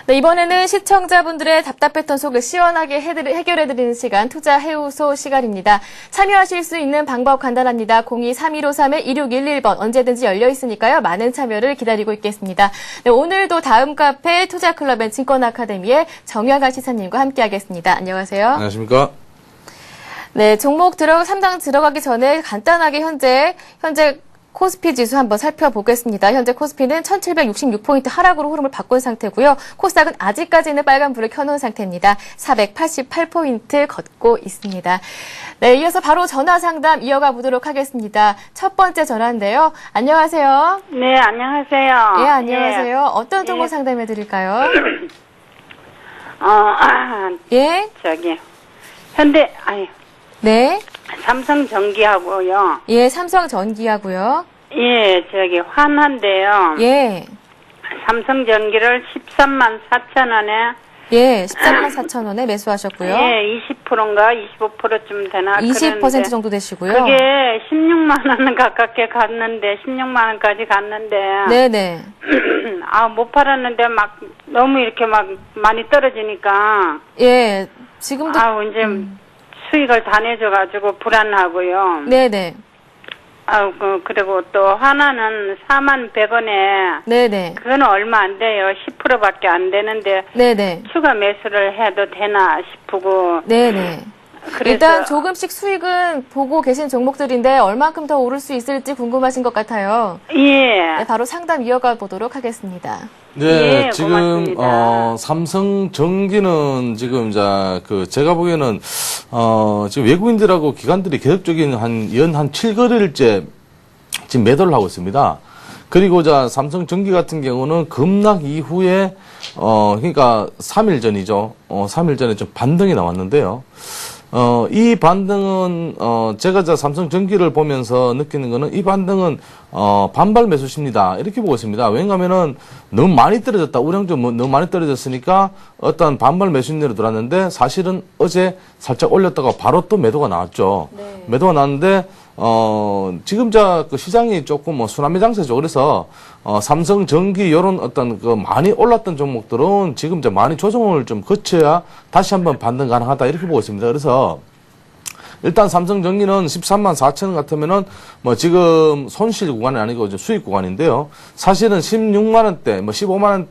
네, 이번에는 시청자분들의 답답했던 속을 시원하게 해결해드리는 시간, 투자 해우소 시간입니다. 참여하실 수 있는 방법 간단합니다. 02-3153-2611번 언제든지 열려 있으니까요. 많은 참여를 기다리고 있겠습니다. 네, 오늘도 다음 카페 투자클럽 증권 아카데미의 정영아 시사님과 함께하겠습니다. 안녕하세요. 안녕하십니까? 네, 종목 3당 들어가기 전에 간단하게 현재 코스피 지수 한번 살펴보겠습니다. 현재 코스피는 1766포인트 하락으로 흐름을 바꾼 상태고요. 코스닥은 아직까지는 빨간불을 켜놓은 상태입니다. 488포인트 걷고 있습니다. 네, 이어서 바로 전화 상담 이어가 보도록 하겠습니다. 첫 번째 전화인데요. 안녕하세요. 네, 안녕하세요. 예, 안녕하세요. 예. 어떤 종목 상담해 드릴까요? 예? 네. 삼성전기하고요. 예, 삼성전기하고요. 예, 환한데요. 예. 삼성전기를 13만 4천 원에 예, 13만 4천 원에 매수하셨고요. 예, 20%인가 25%쯤 되나? 20% 정도 되시고요. 그게 16만 원 가깝게 갔는데 16만 원까지 갔는데 네네. 아, 못 팔았는데 막 너무 이렇게 막 많이 떨어지니까 예, 지금도 이제 수익을 다 내줘가지고 불안하고요. 네네. 그리고 또 하나는 4만 100원에 네네. 그거는 얼마 안 돼요. 10%밖에 안 되는데 네네. 추가 매수를 해도 되나 싶고. 네네. 일단 조금씩 수익은 보고 계신 종목들인데 얼만큼 더 오를 수 있을지 궁금하신 것 같아요. 예. 네, 바로 상담 이어가 보도록 하겠습니다. 네, 예, 지금 고맙습니다. 삼성전기는 지금 이제 제가 보기에는 지금 외국인들하고 기관들이 계속적인 연 7거래일째 지금 매도를 하고 있습니다. 그리고 삼성전기 같은 경우는 급락 이후에 그러니까 3일 전이죠. 3일 전에 좀 반등이 나왔는데요. 이 반등은, 제가 삼성전기를 보면서 느끼는 거는 이 반등은, 반발 매수십니다. 이렇게 보고 있습니다. 왜냐하면은 너무 많이 떨어졌다. 우량주 너무 많이 떨어졌으니까 어떤 반발 매수인으로 들어왔는데 사실은 어제 살짝 올렸다가 바로 또 매도가 나왔죠. 네. 매도가 나왔는데, 지금 그 시장이 조금 순환매 장세죠. 그래서, 삼성전기 요런 어떤 많이 올랐던 종목들은 지금 많이 조정을 좀 거쳐야 다시 한번 반등 가능하다. 이렇게 보고 있습니다. 그래서, 일단 삼성전기는 13만 4천 원 같으면은 지금 손실 구간이 아니고 수익 구간인데요. 사실은 16만 원대, 15만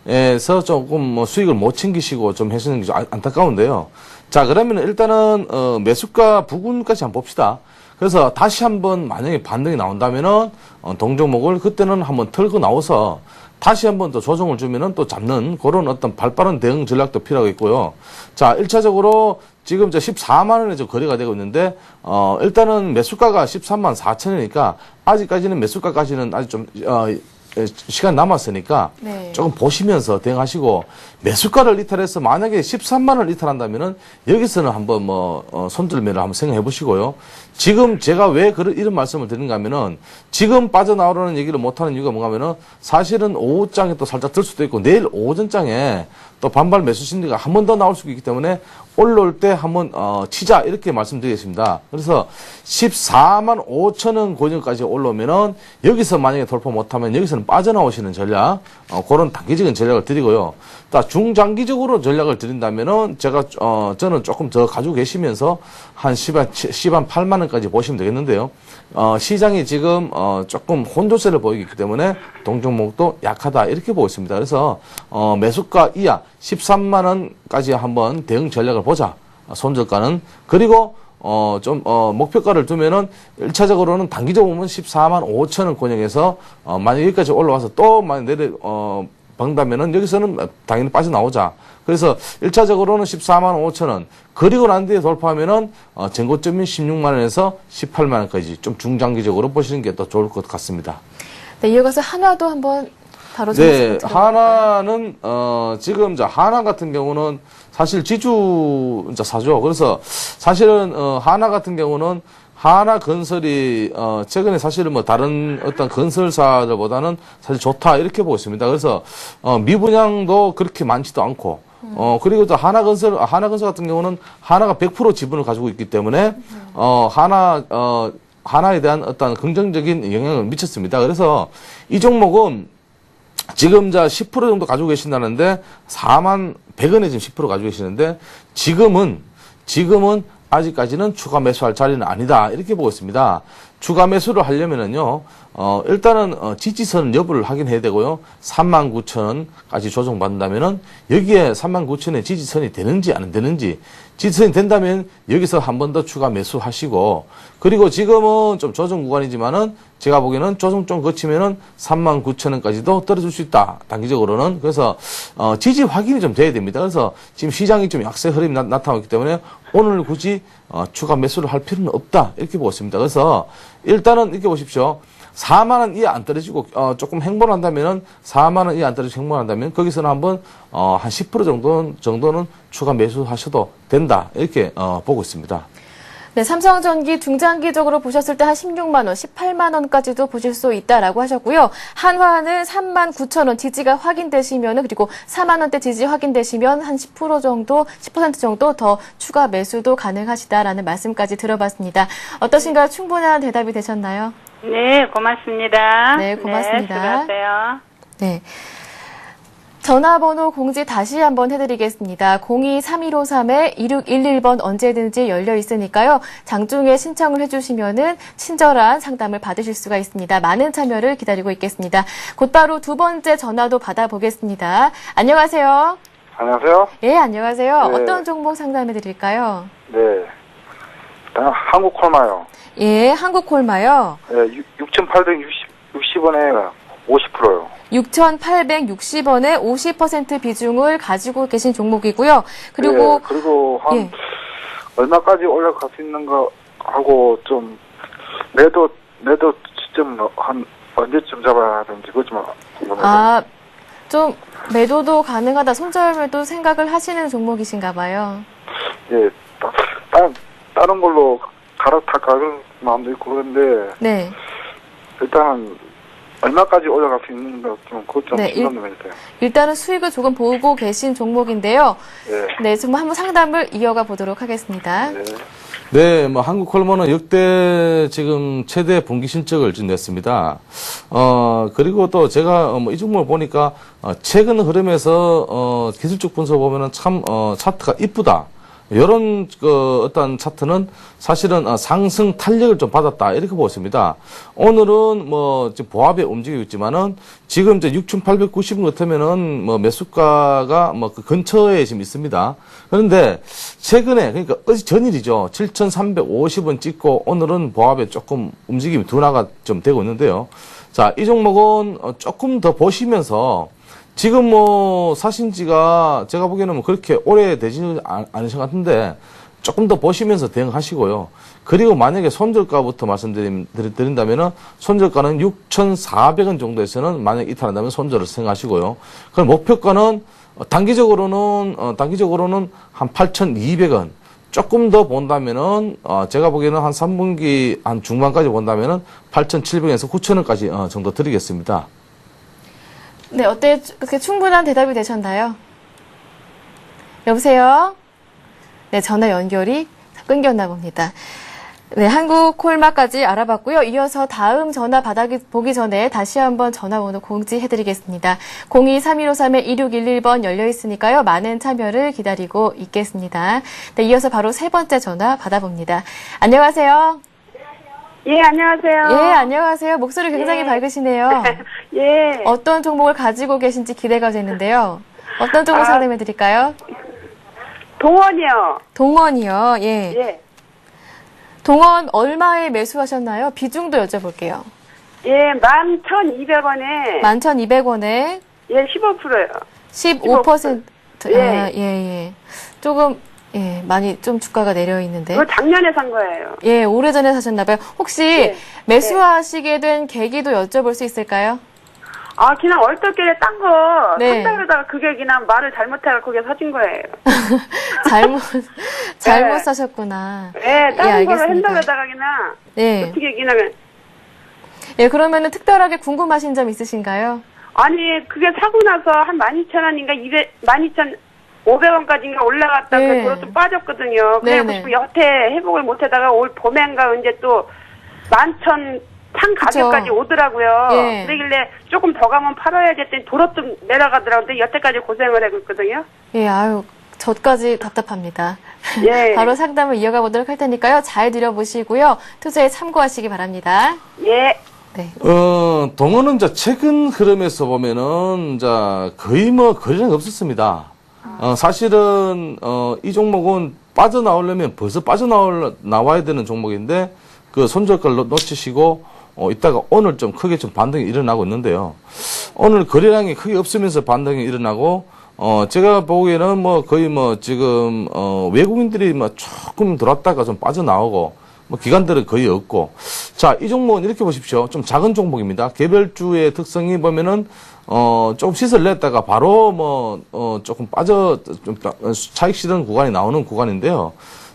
원대에서 조금 수익을 못 챙기시고 좀 하시는 게 좀 안타까운데요. 자, 그러면 일단은, 매수가 부근까지 한번 봅시다. 그래서 다시 한번 만약에 반등이 나온다면은 동종목을 그때는 한번 털고 나와서 다시 한번 또 조정을 주면은 또 잡는 그런 어떤 발빠른 대응 전략도 필요하겠고요. 자, 1차적으로 지금 14만 원에 좀 거래가 되고 있는데 일단은 매수가가 13만 4천 원이니까 아직까지는 매수가까지는 아직 좀 시간 남았으니까 네. 조금 보시면서 대응하시고 매수가를 이탈해서 만약에 13만 원을 이탈한다면은 여기서는 한번 손들매를 한번 생각해 보시고요. 지금 제가 왜 이런 말씀을 드리는가 하면은 지금 빠져나오라는 얘기를 못하는 이유가 뭔가 하면은 사실은 오후장에 또 살짝 들 수도 있고 내일 오전장에 또 반발 매수 심리가 한 번 더 나올 수 있기 때문에 올라올 때 한번 치자 이렇게 말씀드리겠습니다. 그래서 14만 5천 원 고정까지 올라오면은 여기서 만약에 돌파 못하면 여기서는 빠져나오시는 전략 그런 단기적인 전략을 드리고요. 또 중장기적으로 전략을 드린다면은 저는 조금 더 가지고 계시면서 한 10한 8만 원까지 보시면 되겠는데요. 시장이 지금 조금 혼조세를 보이기 때문에 동종목도 약하다 이렇게 보고 있습니다. 그래서 매수가 이하 13만 원까지 한번 대응 전략을 보자. 손절가는. 그리고 목표가를 두면은 1차적으로는 단기적으로 보면 14만 5천 원 권역에서 만약 여기까지 올라와서 또 만약 박는다면은 여기서는 당연히 빠져나오자. 그래서 1차적으로는 14만 5천 원. 그리고 난 뒤에 돌파하면은 전고점인 16만 원에서 18만 원까지 좀 중장기적으로 보시는 게 더 좋을 것 같습니다. 네, 이어가서 하나도 한번 다뤄주겠습니다. 네, 하나는 지금 하나 같은 경우는 사실 지주 사죠. 그래서 사실은 하나 같은 경우는 하나건설이 최근에 사실은 다른 어떤 건설사들보다는 사실 좋다 이렇게 보고 있습니다. 그래서 미분양도 그렇게 많지도 않고 그리고 또 하나건설 같은 경우는 하나가 100% 지분을 가지고 있기 때문에 하나에 대한 어떤 긍정적인 영향을 미쳤습니다. 그래서 이 종목은 지금 10% 정도 가지고 계신다는데 4만 100원에 지금 10% 가지고 계시는데 지금은 아직까지는 추가 매수할 자리는 아니다. 이렇게 보고 있습니다. 추가 매수를 하려면은요, 일단은, 지지선 여부를 확인해야 되고요. 39,000원까지 조정받는다면은, 여기에 39,000원의 지지선이 되는지 안 되는지, 지지선이 된다면 여기서 한 번 더 추가 매수하시고, 그리고 지금은 좀 조정 구간이지만은, 제가 보기에는 조정 좀 거치면은 39,000원까지도 떨어질 수 있다. 단기적으로는. 그래서, 지지 확인이 좀 돼야 됩니다. 그래서 지금 시장이 좀 약세 흐름이 나타나고 있기 때문에 오늘 굳이, 추가 매수를 할 필요는 없다. 이렇게 보고 있습니다. 그래서 일단은 이렇게 보십시오. 4만원 이하 안 떨어지고, 조금 행보를 한다면은 4만원 이하 안 떨어지고 행보를 한다면 거기서는 한번, 한 10% 정도는 추가 매수하셔도 된다. 이렇게, 보고 있습니다. 네, 삼성전기 중장기적으로 보셨을 때 한 16만 원, 18만 원까지도 보실 수 있다라고 하셨고요. 한화는 3만 9천 원 지지가 확인되시면 그리고 4만 원대 지지 확인되시면 한 10% 정도, 10% 정도 더 추가 매수도 가능하시다라는 말씀까지 들어봤습니다. 어떠신가요? 충분한 대답이 되셨나요? 네, 고맙습니다. 네, 고맙습니다. 네, 수고하세요. 네. 전화번호 공지 다시 한번 해드리겠습니다. 02-3153-2611번 언제든지 열려 있으니까요. 장중에 신청을 해주시면은 친절한 상담을 받으실 수가 있습니다. 많은 참여를 기다리고 있겠습니다. 곧바로 두 번째 전화도 받아보겠습니다. 안녕하세요. 안녕하세요. 예, 안녕하세요. 네. 어떤 종목 상담해드릴까요? 네. 한국콜마요. 예, 한국콜마요. 네, 6,860원에 50%요. 6,860원에 50% 비중을 가지고 계신 종목이고요. 그리고 네, 그리고 한 얼마까지 올라갈 수 있는가 하고 좀 매도 시점 한 언제쯤 잡아야 되는지 그것 좀 궁금해요. 아, 좀 매도도 가능하다. 손절매도 생각을 하시는 종목이신가 봐요. 예, 다른 걸로 갈아타는 마음도 있고 그런데 네. 일단은 얼마까지 올라갈 수 있는가 좀 그것 좀 네, 신경 좀 해주세요. 일단은 수익을 조금 보고 계신 종목인데요. 네. 네, 좀 한번 상담을 이어가 보도록 하겠습니다. 네. 네, 뭐 한국콜마는 역대 지금 최대 분기 실적을 지금 냈습니다. 그리고 또 제가 이 종목을 보니까 최근 흐름에서 기술적 분석 보면은 참 차트가 이쁘다. 이런 어떤 차트는 사실은 상승 탄력을 좀 받았다 이렇게 보습니다. 오늘은 뭐 지금 보합에 움직이고 있지만은 지금 이제 6,890원 같으면은 뭐 매수가가 뭐 그 근처에 지금 있습니다. 그런데 최근에 그러니까 어제 전일이죠. 7,350원 찍고 오늘은 보합에 조금 움직임이 둔화가 좀 되고 있는데요. 자, 이 종목은 조금 더 보시면서 지금 뭐 사신 지가 제가 보기에는 뭐 그렇게 오래 되지는 않으신 것 같은데 조금 더 보시면서 대응하시고요. 그리고 만약에 손절가부터 말씀드린다면은 손절가는 6,400원 정도에서는 만약 이탈한다면 손절을 생각하시고요. 그럼 목표가는 단기적으로는 한 8,200원. 조금 더 본다면은 제가 보기에는 한 3분기 한 중반까지 본다면은 8,700원에서 9,000원까지 정도 드리겠습니다. 네, 어때? 그렇게 충분한 대답이 되셨나요? 여보세요? 네, 전화 연결이 끊겼나 봅니다. 네, 한국콜마까지 알아봤고요. 이어서 다음 전화 보기 전에 다시 한번 전화번호 공지해드리겠습니다. 02-3153-2611번 열려 있으니까요. 많은 참여를 기다리고 있겠습니다. 네, 이어서 바로 세 번째 전화 받아봅니다. 안녕하세요. 예, 안녕하세요. 예, 안녕하세요. 목소리 굉장히 밝으시네요. 예. 어떤 종목을 가지고 계신지 기대가 되는데요. 어떤 종목 상담해 드릴까요? 동원이요. 동원이요. 예. 예. 동원 얼마에 매수하셨나요? 비중도 여쭤볼게요. 예, 11,200원에. 11,200원에. 예, 15%요. 15%. 예. 아, 예. 조금, 많이 좀 주가가 내려 있는데. 이거 작년에 산 거예요. 예, 오래전에 사셨나봐요. 혹시 예. 매수하시게 된 계기도 여쭤볼 수 있을까요? 아, 그냥 얼떨결에 딴 거. 네. 산다그러다가 그게 그냥 말을 잘못해서 그게 사준 거예요. 잘못 네. 사셨구나. 예, 다른 걸로 알겠습니다. 한다그러다가 그냥. 예. 어떻게 그냥. 예, 그러면은 특별하게 궁금하신 점 있으신가요? 아니, 그게 사고 나서 한 12,000원인가 12,500원까지인가 올라갔다 네. 그 도로 좀 빠졌거든요. 그래서 네네. 지금 여태 회복을 못하다가 올 봄엔가 이제 또 11,000 산 가격까지 오더라고요. 예. 그러길래 조금 더 가면 팔아야지 했더니 도로 좀 내려가더라고요. 근데 여태까지 고생을 하고 있거든요. 예, 아유, 저까지 답답합니다. 예. 바로 상담을 이어가 보도록 할 테니까요. 잘 들여보시고요. 투자에 참고하시기 바랍니다. 예. 네. 동원은 이제 최근 흐름에서 보면은 이제 거의 뭐 거래량이 없었습니다. 사실은 이 종목은 빠져나오려면 벌써 나와야 되는 종목인데 그 손절가를 놓치시고 이따가 오늘 좀 크게 좀 반등이 일어나고 있는데요. 오늘 거래량이 크게 없으면서 반등이 일어나고 제가 보기에는 뭐 거의 뭐 지금 외국인들이 뭐 조금 들어왔다가 좀 빠져나오고 뭐 기관들은 거의 없고. 자, 이 종목은 이렇게 보십시오. 좀 작은 종목입니다. 개별주의 특성이 보면은 조금 시세를 냈다가 바로 조금 좀 차익 실현 구간이 나오는 구간인데요.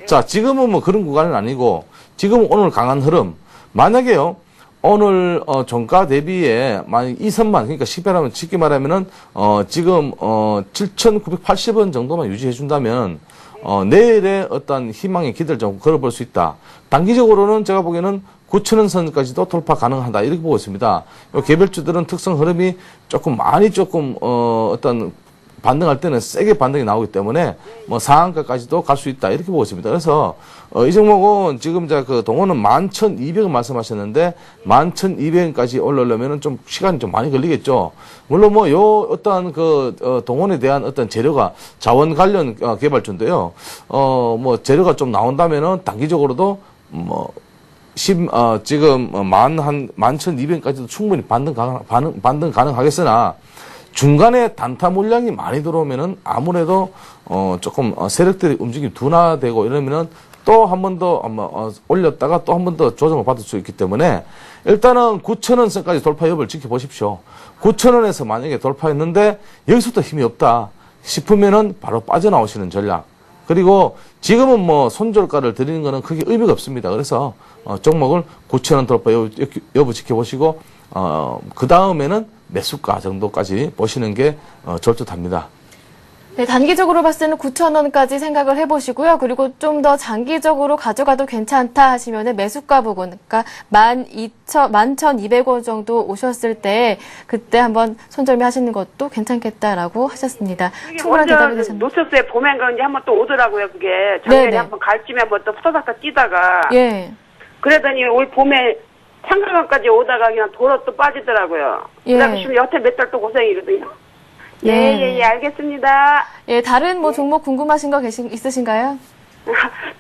자, 지금은 뭐 그런 구간은 아니고, 지금 오늘 강한 흐름, 만약에요, 오늘, 종가 대비에, 만약 2선만, 그러니까 쉽게 말하면은, 지금, 7,980원 정도만 유지해준다면, 내일의 어떤 희망의 기대를 좀 걸어볼 수 있다. 단기적으로는 제가 보기에는 9,000원 선까지도 돌파 가능하다. 이렇게 보고 있습니다. 요 개별주들은 특성 흐름이 많이 어떤 반등할 때는 세게 반등이 나오기 때문에 뭐 상한가까지도 갈 수 있다. 이렇게 보고 있습니다. 그래서, 이 종목은 지금 그 동호는 11,200원 말씀하셨는데 11,200원까지 올라오려면은 좀 시간이 좀 많이 걸리겠죠. 물론 뭐 어떤 동원에 대한 어떤 재료가 자원 관련 개발주인데요. 뭐 재료가 좀 나온다면은 단기적으로도 지금 11,200원까지도 충분히 반등 가능하겠으나 중간에 단타 물량이 많이 들어오면은 아무래도 세력들이 움직임이 둔화되고 이러면은 또 한 번 더 올렸다가 또 한 번 더 조정을 받을 수 있기 때문에 일단은 9,000원 선까지 돌파 여부를 지켜보십시오. 9,000원에서 만약에 돌파했는데 여기서부터 힘이 없다 싶으면은 바로 빠져나오시는 전략. 그리고 지금은 뭐 손절가를 드리는 거는 크게 의미가 없습니다. 그래서 종목을 9,000원 돌파 여부 지켜보시고 그 다음에는 매수가 정도까지 보시는 게 절듯합니다. 네, 단기적으로 봤을 때는 9,000원까지 생각을 해보시고요. 그리고 좀 더 장기적으로 가져가도 괜찮다 하시면은 매수가 부분, 그러니까 11,200원 정도 오셨을 때 그때 한번 손절매 하시는 것도 괜찮겠다라고 하셨습니다. 충분한 대답이 되셨나요? 놓쳤어요. 봄엔가 이제 한번 또 오더라고요. 그게 작년에 한번 갈쯤에 한번 또 후다닥 뛰다가. 예. 그러더니 올 봄에 창가강까지 오다가 그냥 도로 또 빠지더라고요. 예. 그다음에 지금 여태 몇 달 또 고생이거든요. 예, 알겠습니다. 예, 다른 뭐 종목 궁금하신 거 있으신가요?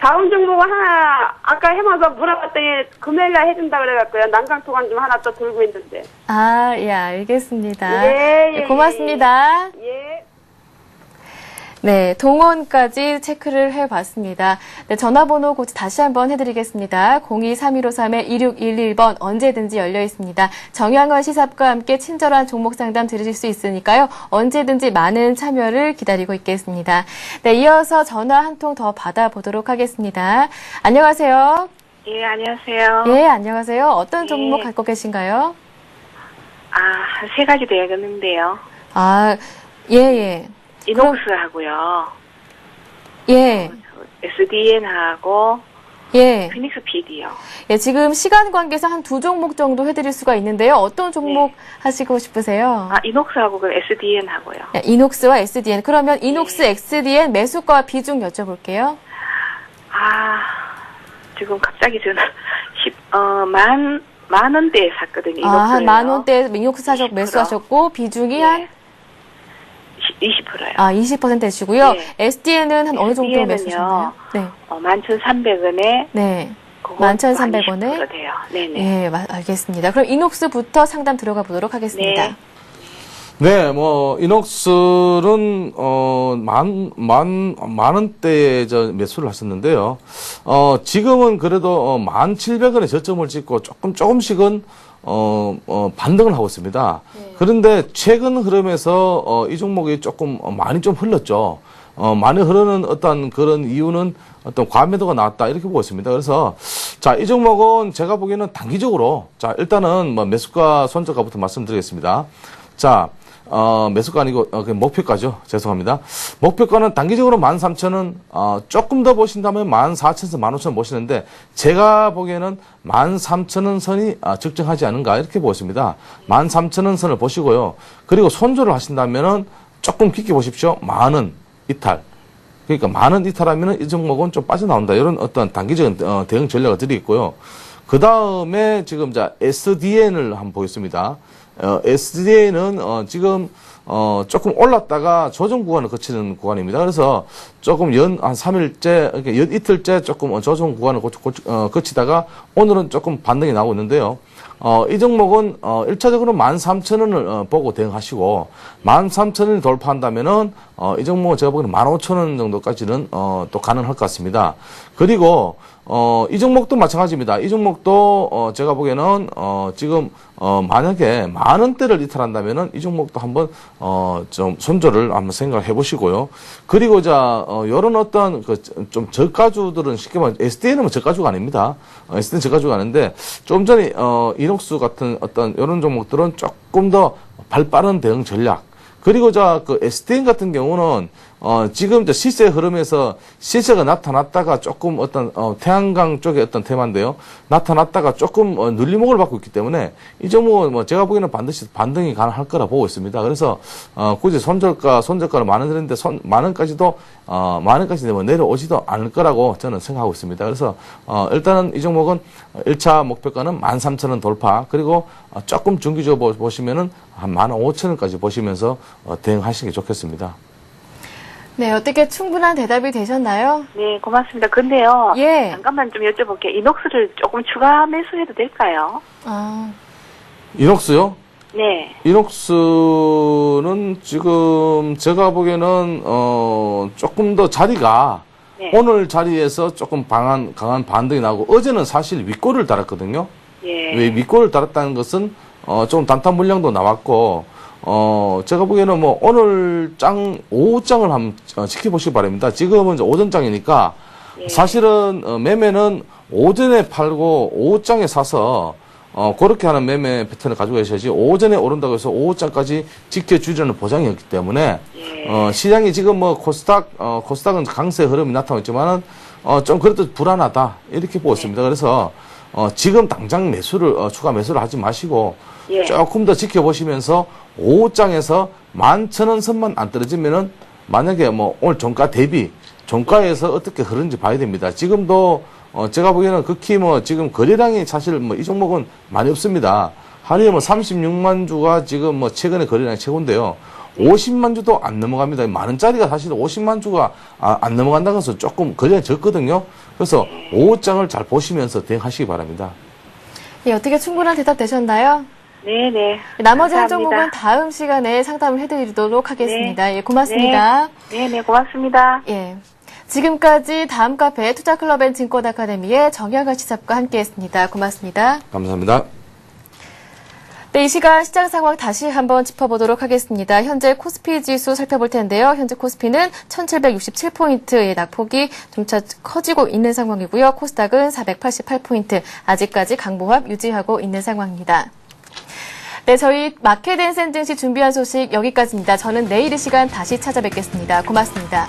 다음 종목 하나, 아까 해마서 물어봤더니 금요일날 해준다 그래갖고요. 난강통관 좀 하나 또 들고 있는데. 아, 예, 알겠습니다. 예, 고맙습니다. 예. 네, 동원까지 체크를 해봤습니다. 네, 전화번호 다시 한번 해드리겠습니다. 023153-2611번 언제든지 열려 있습니다. 정양원 시사과 함께 친절한 종목 상담 들으실 수 있으니까요. 언제든지 많은 참여를 기다리고 있겠습니다. 네, 이어서 전화 한 통 더 받아보도록 하겠습니다. 안녕하세요. 예, 안녕하세요. 예, 안녕하세요. 어떤 종목 갖고 계신가요? 한 세 가지 되겠는데요. 아, 예. 이녹스하고요. 예. SDN하고 예. 피닉스 PD요. 예, 지금 시간 관계상 한 두 종목 정도 해드릴 수가 있는데요. 어떤 종목 하시고 싶으세요? 이녹스하고 그 SDN하고요. 예, 이녹스와 SDN. 그러면 이녹스, SDN 매수가 비중 여쭤볼게요. 지금 갑자기 저는 만 원대에 샀거든요. 한 만 원대에 이녹스 매수하셨고 비중이 한 20%요. 20% 되시고요. SDN은 한 어느 정도 매수하셨나요? 네. 11,300원에. 네. 11,300원에. 돼요. 네네. 예, 알겠습니다. 그럼 이녹스부터 상담 들어가 보도록 하겠습니다. 네, 뭐, 이녹스는, 만 원대에 매수를 하셨는데요. 지금은 그래도, 1,700원에 저점을 찍고 조금씩은, 반등을 하고 있습니다. 그런데 최근 흐름에서, 이 종목이 많이 좀 흘렀죠. 많이 흐르는 어떤 그런 이유는 어떤 과매도가 나왔다. 이렇게 보고 있습니다. 그래서, 자, 이 종목은 제가 보기에는 단기적으로, 자, 일단은 뭐 매수가 손절가부터 말씀드리겠습니다. 자, 매수가 아니고, 목표가죠. 죄송합니다. 목표가는 단기적으로 13,000원, 조금 더 보신다면 14,000선, 15,000원 보시는데, 제가 보기에는 13,000원 선이 적정하지 않은가, 이렇게 보겠습니다. 13,000원 선을 보시고요. 그리고 손절을 하신다면은 조금 깊게 보십시오. 10,000원 이탈. 그러니까 10,000원 이탈하면은 이 종목은 좀 빠져나온다. 이런 어떤 단기적인 대응 전략을 드리겠고요. 그 다음에 지금 SDN을 한번 보겠습니다. SDN은 지금 조금 올랐다가 조정 구간을 거치는 구간입니다. 그래서 조금 한 3일째, 그러니까 연 이틀째 조금 조정 구간을 거치다가 오늘은 조금 반등이 나오고 있는데요. 이 종목은 1차적으로 13,000원을 보고 대응하시고 13,000원이 돌파한다면은 이 종목은 제가 보기에는 15,000원 정도까지는 또 가능할 것 같습니다. 그리고 이 종목도 마찬가지입니다. 이 종목도 제가 보기에는 지금 만약에 10,000원대를 이탈한다면은 이 종목도 한번 좀 손절을 한번 생각해 보시고요. 그리고 요런 어떤 좀 저가주들은 쉽게 말해 SDN은 저가주가 아닙니다. SDN 저가주가 아닌데 좀 전에 이녹스 같은 어떤 요런 종목들은 조금 더 발빠른 대응 전략. 그리고 그 SDN 같은 경우는 지금 시세 흐름에서 시세가 나타났다가 조금 어떤 태양광 쪽의 어떤 테마인데요. 나타났다가 조금 눌림목을 받고 있기 때문에 이 종목은 뭐 제가 보기에는 반드시 반등이 가능할 거라 보고 있습니다. 그래서 굳이 손절가를 만 원 드렸는데 만 원까지 내려오지도 않을 거라고 저는 생각하고 있습니다. 그래서 일단은 이 종목은 1차 목표가는 13,000원 돌파, 그리고 조금 중기적으로 보시면은 한 15,000원까지 보시면서 대응하시는 게 좋겠습니다. 네, 어떻게 충분한 대답이 되셨나요? 네, 고맙습니다. 근데요. 예. 잠깐만 좀 여쭤볼게요. 이녹스를 조금 추가 매수해도 될까요? 이녹스요? 네. 이녹스는 지금 제가 보기에는 조금 더 자리가 네. 오늘 자리에서 조금 강한 반등이 나오고, 어제는 사실 윗골을 달았거든요. 예. 왜 윗골을 달았다는 것은 좀 단타 물량도 나왔고, 제가 보기에는 뭐 오늘 오후장을 한번 지켜보시기 바랍니다. 지금은 이제 오전장이니까 예. 사실은 매매는 오전에 팔고 오후장에 사서 그렇게 하는 매매 패턴을 가지고 계셔야지, 오전에 오른다고 해서 오후장까지 지켜주려는 보장이 없기 때문에 예. 시장이 지금 뭐 코스닥은 강세 흐름이 나타나고 있지만은 좀 그래도 불안하다 이렇게 보고 있습니다. 그래서 지금 당장 추가 매수를 하지 마시고 예. 조금 더 지켜보시면서 오후장에서 11,000원 선만 안 떨어지면은, 만약에 뭐 오늘 종가 대비 종가에서 어떻게 흐르는지 봐야 됩니다. 지금도 제가 보기에는 극히 뭐 지금 거래량이 사실 뭐 이 종목은 많이 없습니다. 하루에 뭐 36만 주가 지금 뭐 최근에 거래량이 최고인데요. 50만 주도 안 넘어갑니다. 만 원짜리가 사실 50만 주가 안 넘어간다는 것은 조금 거래량이 적거든요. 그래서 오후장을 잘 보시면서 대응하시기 바랍니다. 예, 어떻게 충분한 대답 되셨나요? 네네. 나머지 한 감사합니다. 종목은 다음 시간에 상담을 해드리도록 하겠습니다. 예, 고맙습니다. 네네, 고맙습니다. 예. 지금까지 다음 카페 투자클럽 앤 증권 아카데미의 정현가 시사과 함께했습니다. 고맙습니다. 감사합니다. 네, 이 시간 시장 상황 다시 한번 짚어보도록 하겠습니다. 현재 코스피 지수 살펴볼 텐데요. 현재 코스피는 1767포인트의 낙폭이 점차 커지고 있는 상황이고요. 코스닥은 488포인트, 아직까지 강보합 유지하고 있는 상황입니다. 네, 저희 마켓앤센 증시 준비한 소식 여기까지입니다. 저는 내일 이 시간 다시 찾아뵙겠습니다. 고맙습니다.